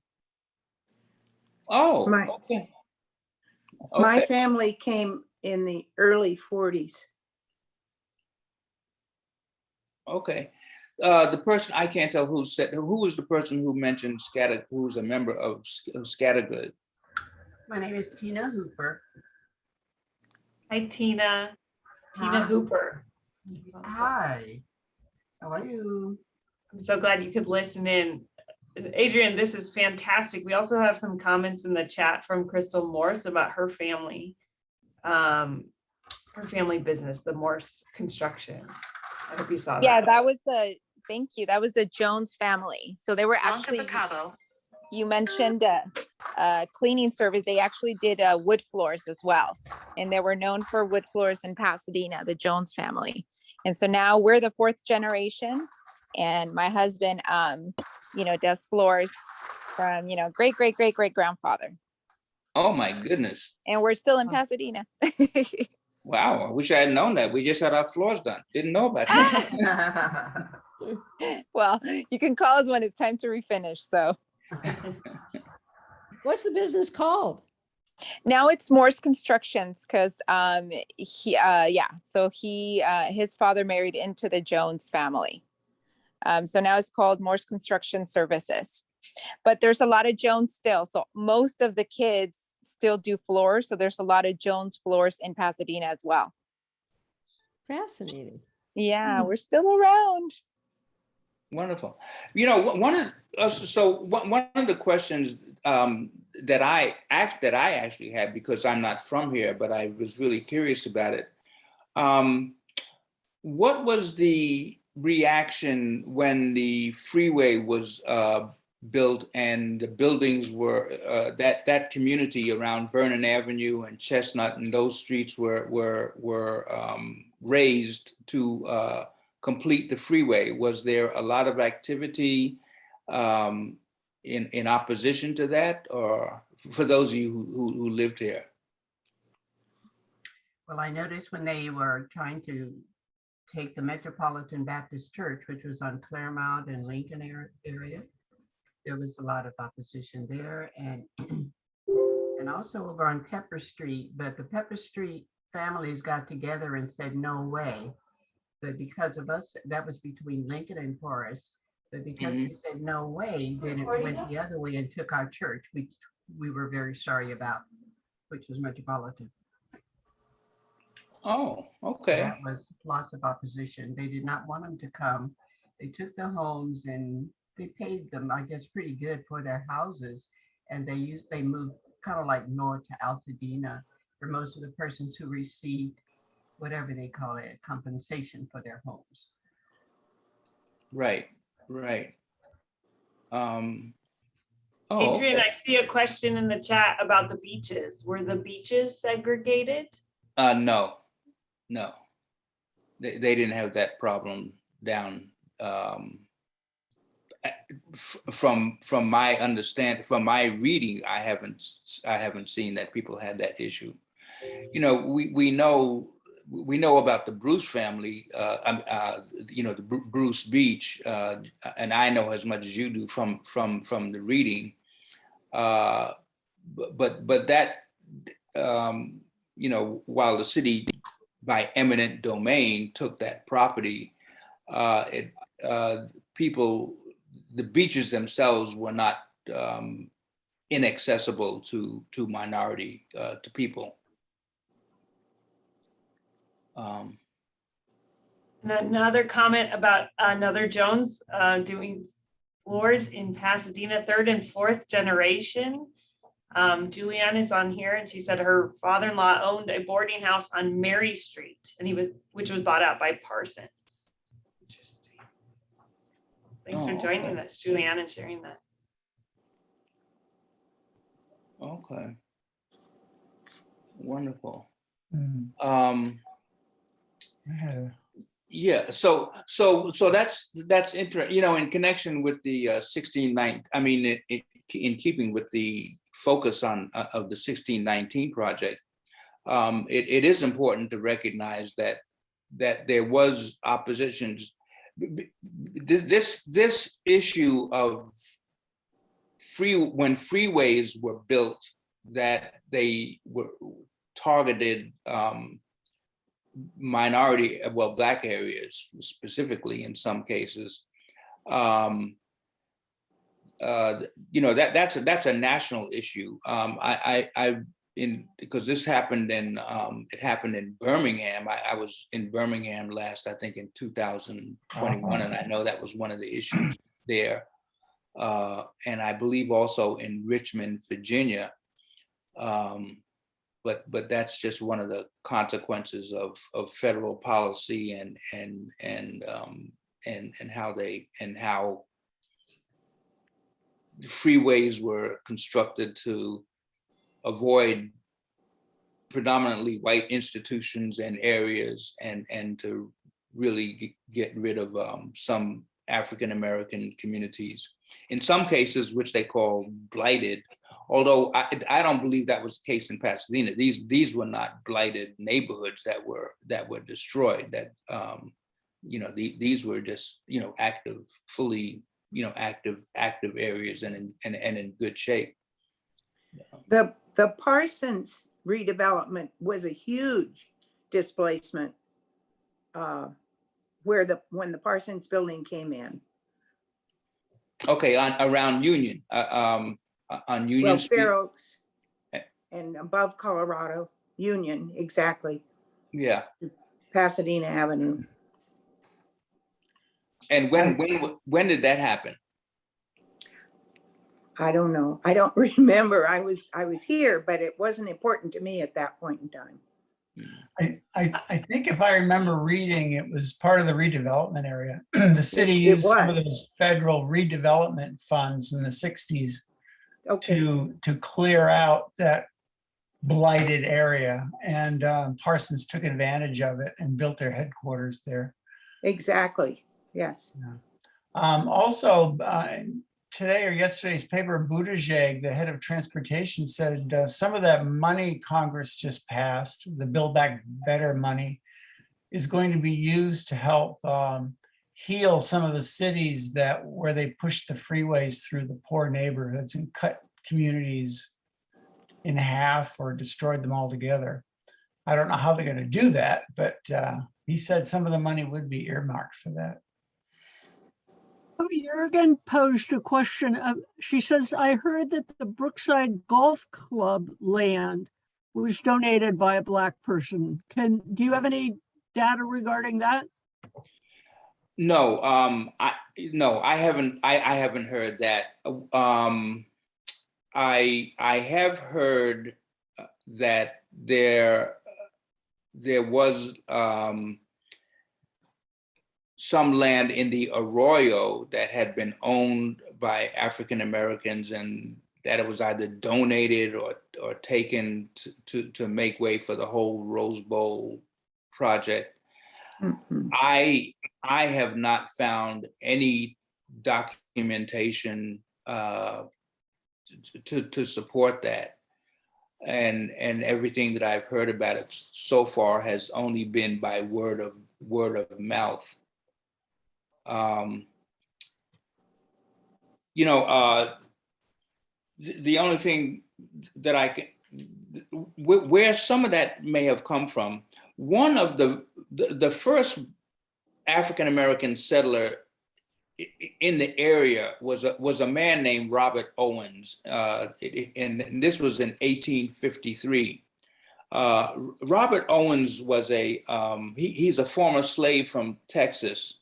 Oh, My- okay. My Okay. family came in the early 40s. Okay. The person, I can't tell who said, who was the person who mentioned who's a member of Scattergood? My name is Tina Hooper. Hi, Tina. Tina Hi. Hooper. Hi. How are you? I'm so glad you could listen in. Adrian, this is fantastic. We also have some comments in the chat from Crystal Morse about her family business, the Morse Construction. I hope you saw that. Yeah, that was thank you. That was the Jones family. So they were Blanca actually, Picabo. you mentioned cleaning service. They actually did wood floors as well. And they were known for wood floors in Pasadena, the Jones family. And so now we're the fourth generation. And my husband, does floors from, great grandfather. Oh my goodness. And we're still in Pasadena. Wow. I wish I had known that. We just had our floors done. Didn't know about that. Well, you can call us when it's time to refinish. So What's the business called? now it's Morse Constructions because his father married into the Jones family. So now it's called Morse Construction Services. But there's a lot of Jones still. So most of the kids still do floors. So there's a lot of Jones floors in Pasadena as well. Fascinating. Yeah, we're still around. Wonderful. One of the questions that I actually had, because I'm not from here, but I was really curious about it. What was the reaction when the freeway was built and the buildings were that community around Vernon Avenue and Chestnut and those streets were raised to complete the freeway? Was there a lot of activity in opposition to that, or for those of you who lived here? Well, I noticed when they were trying to take the Metropolitan Baptist Church, which was on Claremont and Lincoln area, there was a lot of opposition there, and also over on Pepper Street. But the Pepper Street families got together and said no way. But because of us, that was between Lincoln and Forest. But because he said no way, then it went the other way and took our church, which we were very sorry about, which was Metropolitan. Oh, okay. That was lots of opposition. They did not want them to come. They took their homes and they paid them, I guess, pretty good for their houses. And they moved kind of like north to Altadena for most of the persons who received whatever they call it, compensation for their homes. Right. Adrian, Okay. I see a question in the chat about the beaches. Were the beaches segregated? No. They didn't have that problem down from my understand, from my reading, I haven't seen that people had that issue. You know, we know about the Bruce family, you know, the Bruce Beach, and I know as much as you do from the reading. But that, you know, while the city by eminent domain took that property, the beaches themselves were not inaccessible to minority, to people. Another comment about another Jones doing floors in Pasadena, 3rd and 4th generation. Julianne is on here, and she said her father-in-law owned a boarding house on Mary Street, and which was bought out by Parsons. Interesting. Thanks for joining us, Julianne, and sharing that. Okay. Wonderful. Yeah, so that's interesting. You know, in connection with the 1619, I mean, in keeping with the focus of the 1619 project, it is important to recognize that there was oppositions. This issue of when freeways were built, that they were targeted minority, well, Black areas specifically in some cases. You know, that's a national issue. Because this happened it happened in Birmingham. I was in Birmingham last, I think in 2021, and I know that was one of the issues there. And I believe also in Richmond, Virginia. But that's just one of the consequences of federal policy and how freeways were constructed to avoid predominantly white institutions and areas, and to really get rid of some African-American communities. In some cases, which they call blighted, although I don't believe that was the case in Pasadena. These were not blighted neighborhoods that were destroyed. That you know, these were just, you know, active, fully, you know, active areas and in good shape. The Parsons redevelopment was a huge displacement when the Parsons building came in. Okay, around Union, on Union Street. Fair Oaks and above Colorado, Union, exactly. Yeah. Pasadena Avenue. And when did that happen? I don't know. I don't remember. I was here, but it wasn't important to me at that point in time. I think if I remember reading, it was part of the redevelopment area. The city used some of those federal redevelopment funds in the 60s to clear out that blighted area, and Parsons took advantage of it and built their headquarters there. Exactly. Yes. Yeah. Also, today or yesterday's paper, Buttigieg, the head of transportation, said some of that money Congress just passed, the Build Back Better money, is going to be used to help heal some of the cities where they pushed the freeways through the poor neighborhoods and cut communities in half or destroyed them altogether. I don't know how they're going to do that, but he said some of the money would be earmarked for that. Oh, Jurgen posed a question. She says, I heard that the Brookside Golf Club land was donated by a Black person. Do you have any data regarding that? No, I haven't. I haven't heard that. I have heard that there was some land in the Arroyo that had been owned by African Americans, and that it was either donated or taken to make way for the whole Rose Bowl project. Mm-hmm. I have not found any documentation to support that. And everything that I've heard about it so far has only been by word of mouth. The only thing that I can, where some of that may have come from, one of the first African-American settler in the area was a man named Robert Owens, and this was in 1853. Robert Owens was he's a former slave from Texas,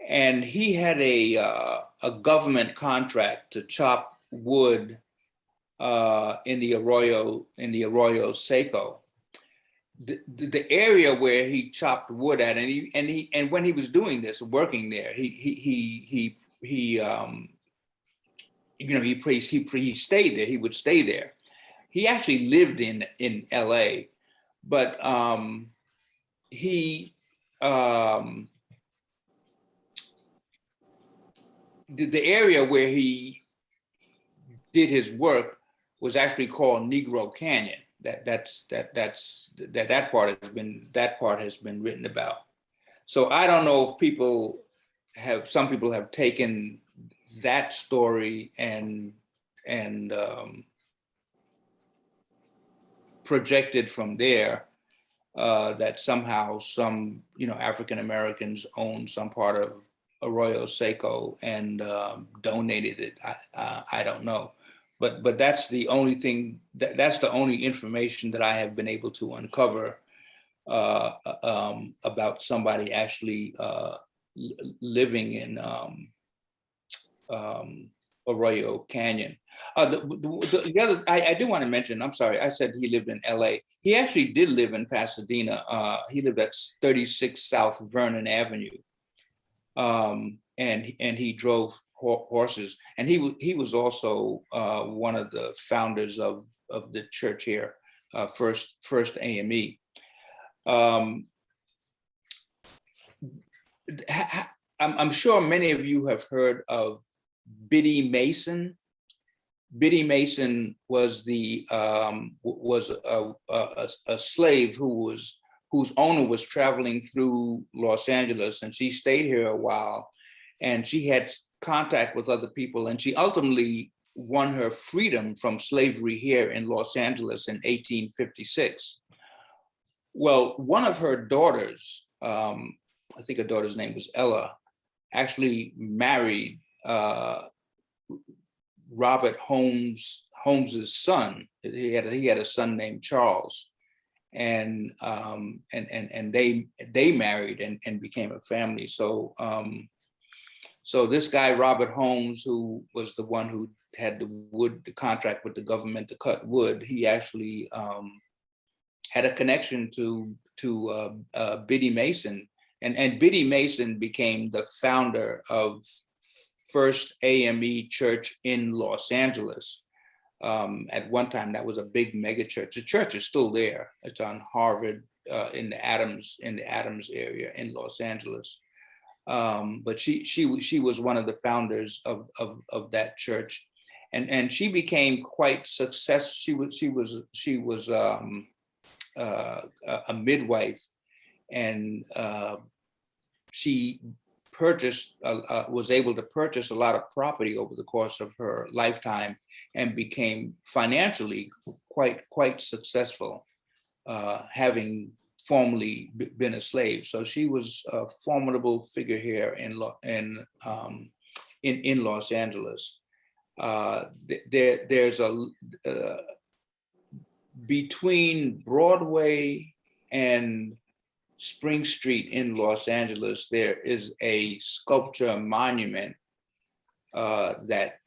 and he had a government contract to chop wood in the Arroyo Seco. The area where he chopped wood at, and when he was doing this, working there, he stayed there. He would stay there. He actually lived in LA, but the area where he did his work was actually called Negro Canyon. That part has been written about. So I don't know if some people have taken that story and projected from there that somehow some African Americans own some part of Arroyo Seco and donated it. I don't know. But that's the only thing, that's the only information that I have been able to uncover about somebody actually living in Arroyo Canyon. The other, I do want to mention, I'm sorry, I said he lived in LA. He actually did live in Pasadena. He lived at 36 South Vernon Avenue. And he drove horses, and he was also one of the founders of the church here, First AME. I'm sure many of you have heard of Biddy Mason. Biddy Mason was a slave whose owner was traveling through Los Angeles, and she stayed here a while, and she had contact with other people, and she ultimately won her freedom from slavery here in Los Angeles in 1856. Well, one of her daughters, I think her daughter's name was Ella, actually married Robert Holmes's son. He had a son named Charles, and they married and became a family. So this guy, Robert Holmes, who was the one who had the contract with the government to cut wood, he actually had a connection to Biddy Mason. And Biddy Mason became the founder of First AME Church in Los Angeles. At one time, that was a big mega church. The church is still there. It's on Harvard in the Adams area in Los Angeles. But she was one of the founders of that church, and she became quite successful. She was a midwife, and she was able to purchase a lot of property over the course of her lifetime, and became financially quite successful, having formerly been a slave. So she was a formidable figure here in Los Angeles. There's between Broadway and Spring Street in Los Angeles, there is a sculpture monument that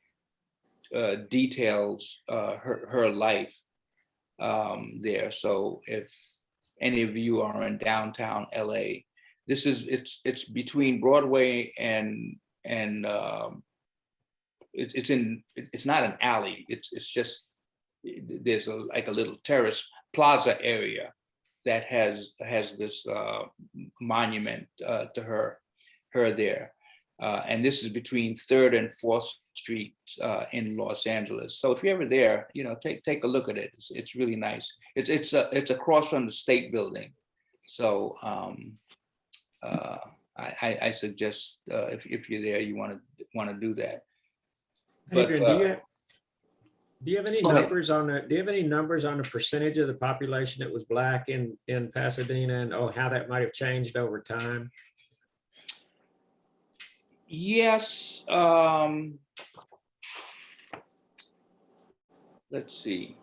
details her life there. So if any of you are in downtown LA, it's between Broadway and it's not an alley. It's just, there's like a little terrace plaza area that has this monument to her there. And this is between 3rd and 4th Street in Los Angeles. So if you're ever there, take a look at it. It's really nice. It's across from the State Building. So I suggest if you're there, you want to do that. But, Adrian, do you have any go ahead. numbers on the, do you have any numbers on the percentage of the population that was Black in Pasadena, and how that might have changed over time? Yes. Let's see.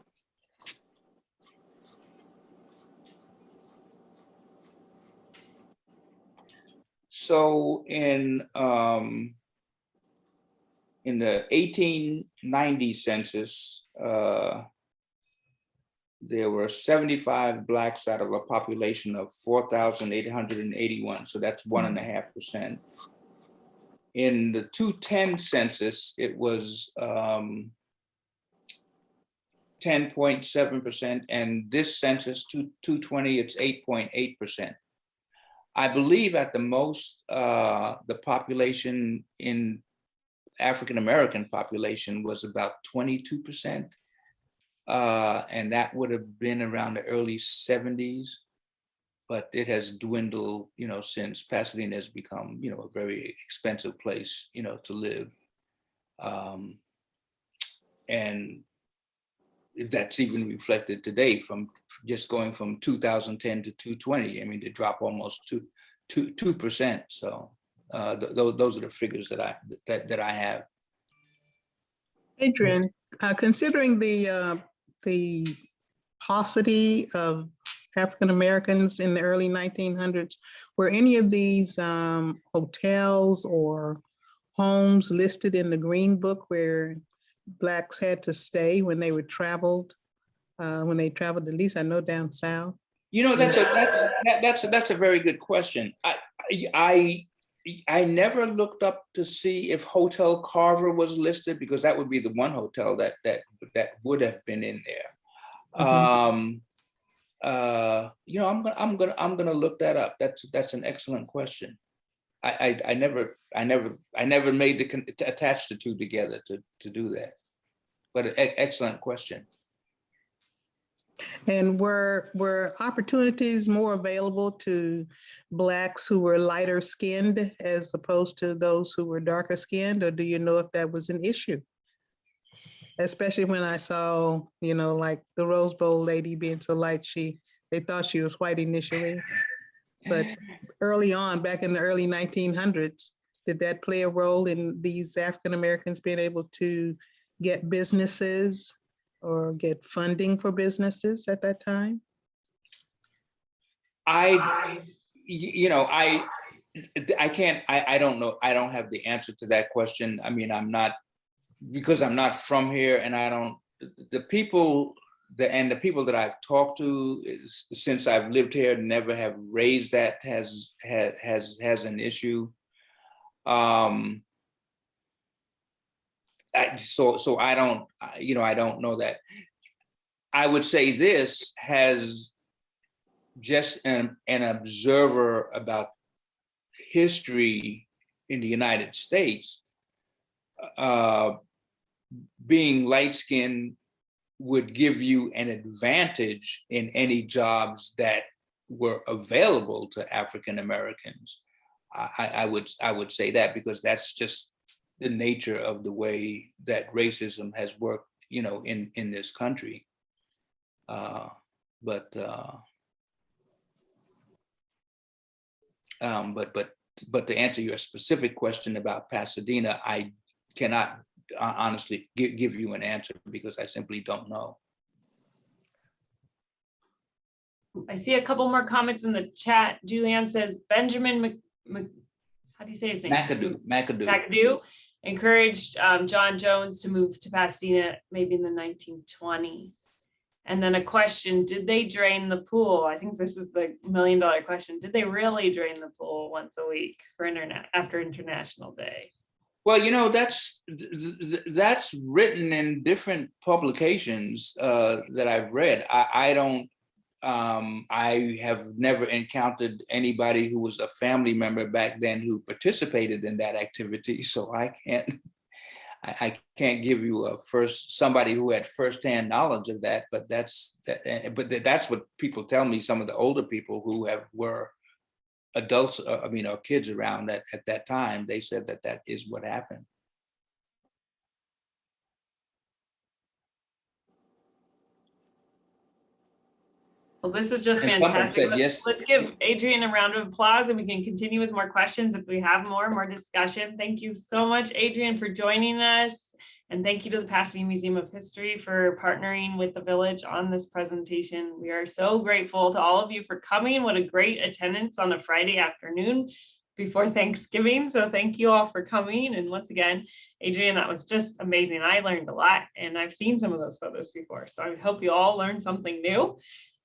So in the 1890 census, there were 75 Blacks out of a population of 4,881. So that's 1.5%. In the 2010 census, it was 10.7%, and this census, 2020, it's 8.8%. I believe at the most, the population in African-American population was about 22%. And that would have been around the early 70s, but it has dwindled, since Pasadena has become, a very expensive place, to live. And that's even reflected today from just going from 2010 to 2020. I mean, they drop almost 2%. So those are the figures that I have. Adrian, considering the paucity of African Americans in the early 1900s, were any of these hotels or homes listed in the Green Book where Blacks had to stay when they traveled, at least I know down south? That's a very good question. I never looked up to see if Hotel Carver was listed, because that would be the one hotel that would have been in there. Mm-hmm. I'm gonna look that up. That's an excellent question. I never made attach the two together to do that, but an excellent question. And were opportunities more available to Blacks who were lighter skinned as opposed to those who were darker skinned, or do you know if that was an issue? Especially when I saw, like the Rose Bowl lady being so light, they thought she was white initially. But early on, back in the early 1900s, did that play a role in these African Americans being able to get businesses or get funding for businesses at that time? I don't know. I don't have the answer to that question. I mean, because I'm not from here, and the people that I've talked to since I've lived here never have raised that has an issue. So I don't know that. I would say this has just an observer about history in the United States. Being light-skinned would give you an advantage in any jobs that were available to African Americans. I would say that, because that's just the nature of the way that racism has worked, in this country. But to answer your specific question about Pasadena, I cannot honestly give you an answer, because I simply don't know. I see a couple more comments in the chat. Julianne says Benjamin how do you say his name? McAdoo encouraged John Jones to move to Pasadena maybe in the 1920s. And then a question, did they drain the pool? I think this is the $1 million question. Did they really drain the pool once a week for after International Day? Well, that's written in different publications that I've read. I don't I have never encountered anybody who was a family member back then who participated in that activity. So I can't give you somebody who had firsthand knowledge of that, but that's what people tell me. Some of the older people who were adults, or kids around at that time, they said that is what happened. Well, this is just And someone fantastic. said yes. Let's give Adrian a round of applause and we can continue with more questions if we have more discussion. Thank you so much, Adrian, for joining us. And thank you to the Pasadena Museum of History for partnering with the village on this presentation. We are so grateful to all of you for coming. What a great attendance on a Friday afternoon before Thanksgiving. So thank you all for coming. And once again, Adrian, that was just amazing. I learned a lot and I've seen some of those photos before. So I hope you all learned something new.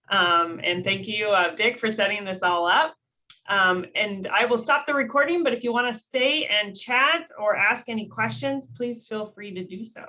And thank you, Dick, for setting this all up. And I will stop the recording, but if you want to stay and chat or ask any questions, please feel free to do so.